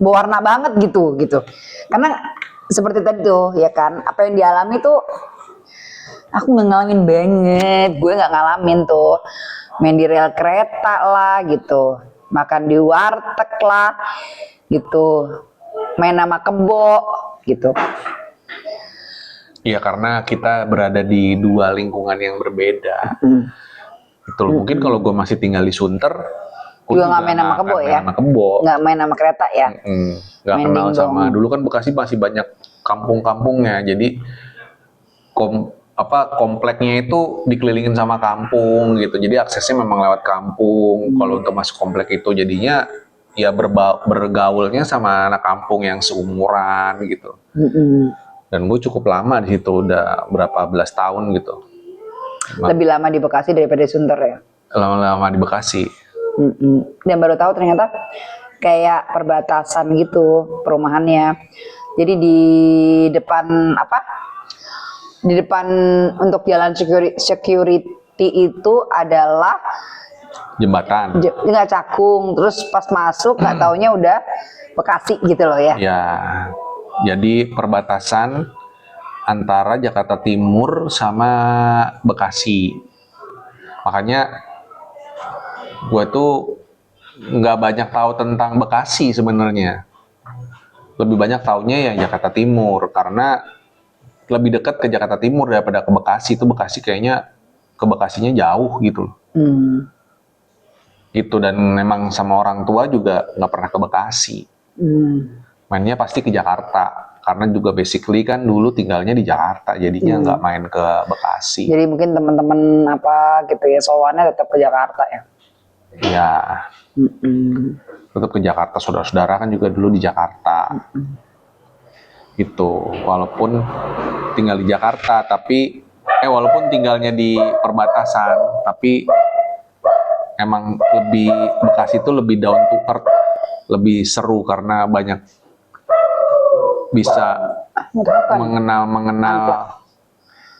berwarna banget gitu. Karena seperti tadi tuh ya kan, apa yang dialami tuh aku nggak ngalamin banget. Gue nggak ngalamin tuh main di rel kereta lah gitu, makan di warteg lah gitu, main sama kebo gitu. Ya karena kita berada di dua lingkungan yang berbeda. Itu loh. Mungkin kalau gue masih tinggal di Sunter, gue Juga nggak main sama kebo ya? Sama kebo. Nggak main sama kereta ya? Nggak Main kenal dingdong. sama. Dulu kan Bekasi masih banyak kampung-kampungnya, jadi kompleknya itu dikelilingin sama kampung gitu. Jadi aksesnya memang lewat kampung. Kalau untuk masuk komplek itu jadinya ya bergaulnya sama anak kampung yang seumuran gitu. Dan gue cukup lama di situ, udah berapa belas tahun gitu. Lebih lama di Bekasi daripada di Sunter ya? Lama-lama di Bekasi. Dan baru tahu ternyata kayak perbatasan gitu perumahannya. Jadi di depan Di depan untuk jalan security itu adalah Jembatan. nggak Cakung. Terus pas masuk nggak taunya udah Bekasi gitu loh ya? Ya, jadi perbatasan antara Jakarta Timur sama Bekasi. Makanya gue tuh nggak banyak tahu tentang Bekasi sebenarnya. Lebih banyak taunya ya Jakarta Timur, karena lebih dekat ke Jakarta Timur daripada ke Bekasi. Itu Bekasi kayaknya ke Bekasinya jauh gitu loh. Itu, dan memang sama orang tua juga nggak pernah ke Bekasi. Mainnya pasti ke Jakarta, karena juga basically kan dulu tinggalnya di Jakarta, jadinya nggak main ke Bekasi. Jadi mungkin teman-teman gitu ya, soalnya tetap ke Jakarta ya. Ya, tetap ke Jakarta. Saudara-saudara kan juga dulu di Jakarta. Gitu, walaupun tinggal di Jakarta, tapi walaupun tinggalnya di perbatasan, tapi emang Bekasi itu lebih down to earth, lebih seru karena banyak bisa mengenal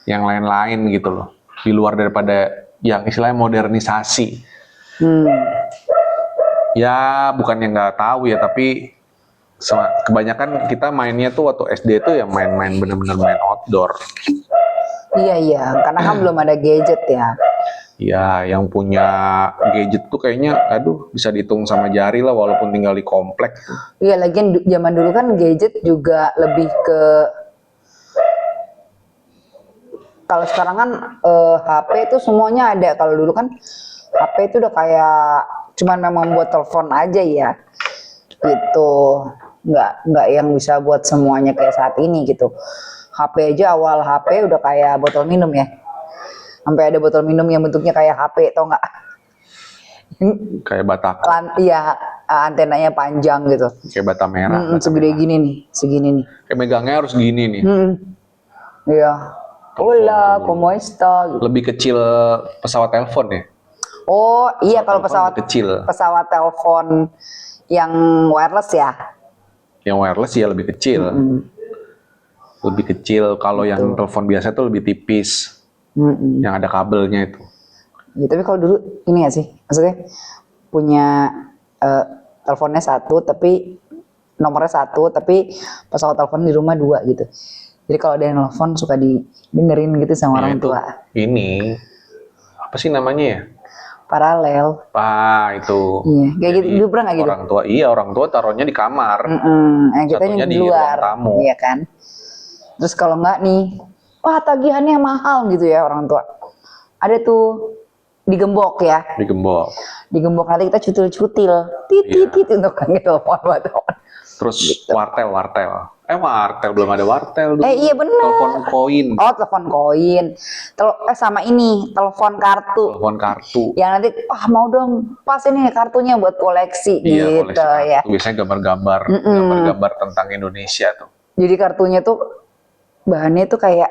yang lain-lain gitu loh, di luar daripada yang istilahnya modernisasi. Ya bukannya nggak tahu ya, tapi kebanyakan kita mainnya tuh waktu SD tuh ya main-main bener-bener main outdoor. Iya, karena kan belum ada gadget ya. Ya, yang punya gadget tuh kayaknya, aduh, bisa dihitung sama jari lah, walaupun tinggal di komplek. Iya, lagian zaman dulu kan gadget juga lebih ke, kalau sekarang kan HP itu semuanya ada. Kalau dulu kan HP itu udah kayak cuman memang buat telepon aja ya, gitu. Nggak yang bisa buat semuanya kayak saat ini gitu. HP aja, awal HP udah kayak botol minum ya. Sampai ada botol minum yang bentuknya kayak HP, tau nggak? Kayak batak. Iya, antenanya panjang gitu. Kayak bata merah. Segede gini nih, segini nih. Kayak megangnya harus gini nih. Iya. Hola, ¿cómo está? Lebih kecil pesawat telepon ya? Oh iya, kalau pesawat kecil. Pesawat telepon yang wireless ya. Yang wireless ya lebih kecil. Lebih kecil. Kalau yang telepon biasa tuh lebih tipis. Yang ada kabelnya itu. Ya, tapi kalau dulu ini nggak sih, maksudnya punya teleponnya satu, tapi nomornya satu, tapi pesawat telepon di rumah dua gitu. Jadi kalau ada yang telepon suka didengerin gitu sama orang tua. Ini apa sih namanya ya? Paralel. Itu. Iya, kayak gitu. Dulu pernah nggak gitu? Orang tua taruhnya di kamar. Yang kita Satunya di di luar, ruang tamu. iya kan? Terus kalau nggak nih, wah tagihannya mahal gitu ya orang tua. Ada tuh digembok ya. digembok. Digembok nanti kita cutil-cutil. Tit untuk kan telepon buat telepon. Terus wartel. Wartel belum ada wartel dulu. Iya benar. Telepon koin. Oh, telepon koin. Sama ini, telepon kartu. Telepon kartu. Yang nanti mau dong pas ini kartunya buat koleksi Iya, gitu koleksi ya. kartu. Biasanya gambar-gambar tentang Indonesia tuh. Jadi kartunya tuh bahannya tuh kayak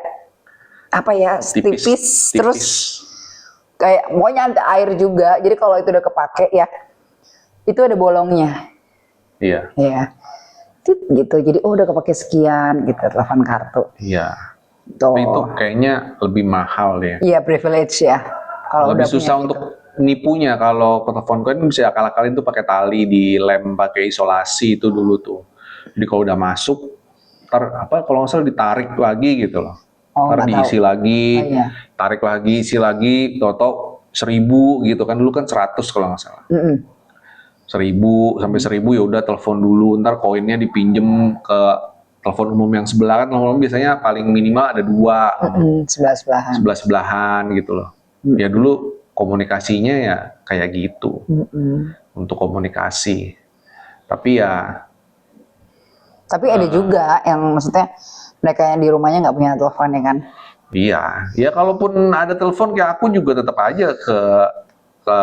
apa ya, tipis. Terus kayak pokoknya ada air juga. Jadi kalau itu udah kepake ya, itu ada bolongnya. Iya. Ya. Tit gitu. Jadi udah kepake sekian gitu telepon kartu. Iya. Tuh. Tapi itu kayaknya lebih mahal ya. Iya, privilege ya. Kalau Lebih udah susah punya untuk gitu. nipunya. Kalau ke telepon koin bisa akal-akalin tuh pakai tali, dilem pakai isolasi itu dulu tuh. Jadi kalau udah masuk, kalau nggak salah ditarik lagi gitu loh. Oh, Ntar nggak diisi tahu. lagi, Oh, iya. tarik lagi, isi lagi, toto 1.000 gitu kan, dulu kan 100 kalau nggak salah. 1.000 sampai 1.000 ya udah telepon dulu, ntar koinnya dipinjem ke telepon umum yang sebelah kan. Telepon umum biasanya paling minimal ada 2 Sebelah-sebelahan. sebelah-sebelahan gitu loh. Ya dulu komunikasinya ya kayak gitu, untuk komunikasi. Tapi ya Tapi ada juga yang maksudnya mereka yang di rumahnya nggak punya telepon ya kan? iya, ya kalaupun ada telepon kayak aku juga tetap aja ke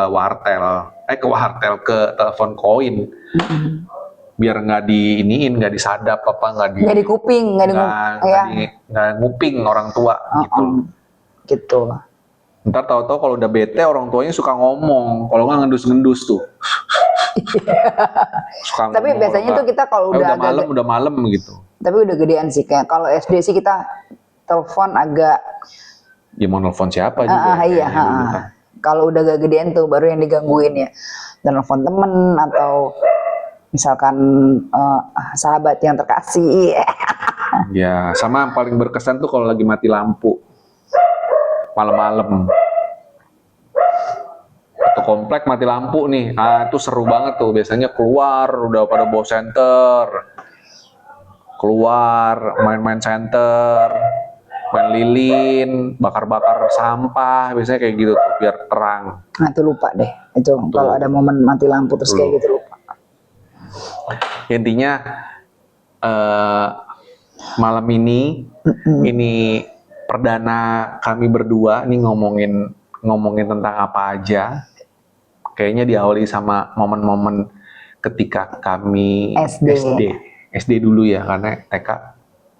wartel, ke telepon koin. Biar nggak diiniin, nggak disadap Nggak di kuping, nggak di ya. nggak nguping orang tua gitu. Gitu. Ntar tahu-tahu kalau udah bete orang tuanya suka ngomong, kalau nggak ngendus-ngendus tuh. Suka Tapi ngomong, biasanya tuh kita kalau udah udah malam gitu. Tapi udah gedean sih kayak kalau SD sih kita telepon agak Ya mau nelfon siapa juga. iya. kayaknya dulu kan. Kalau udah gak gedean tuh baru yang digangguin ya. Dan telepon temen atau misalkan sahabat yang terkasih. Ya, sama yang paling berkesan tuh kalau lagi mati lampu. Malam-malam. Atau komplek mati lampu nih. Itu seru banget tuh. Biasanya keluar, udah pada bawa senter. Keluar, main-main senter. Main lilin, bakar-bakar sampah. Biasanya kayak gitu tuh, biar terang. Nah itu lupa deh. Itu kalau ada momen mati lampu terus kayak gitu lupa. Intinya malam ini perdana kami berdua nih ngomongin tentang apa aja. Kayaknya diawali sama momen-momen ketika kami SD dulu ya, karena TK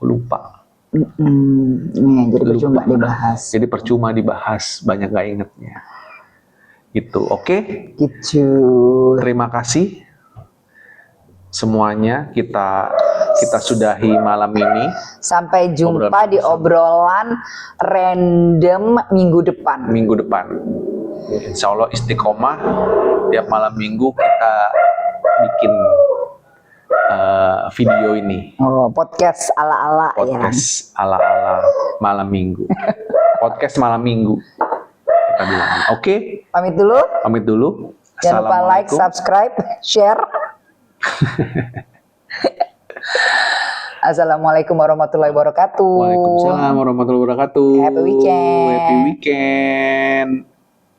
lupa. Jadi percuma dibahas. Jadi percuma dibahas, banyak gak ingetnya. Gitu, oke? Gitu. Terima kasih semuanya, kita sudahi malam ini. Sampai jumpa di obrolan random minggu depan. Insya Allah istiqomah, tiap malam minggu kita bikin video ini. Podcast ala-ala ya. Podcast ala-ala malam minggu. Podcast malam minggu kita bilang. Oke. Pamit dulu. Jangan lupa like, subscribe, share. Assalamualaikum warahmatullahi wabarakatuh. Waalaikumsalam warahmatullahi wabarakatuh. Happy weekend. Happy weekend.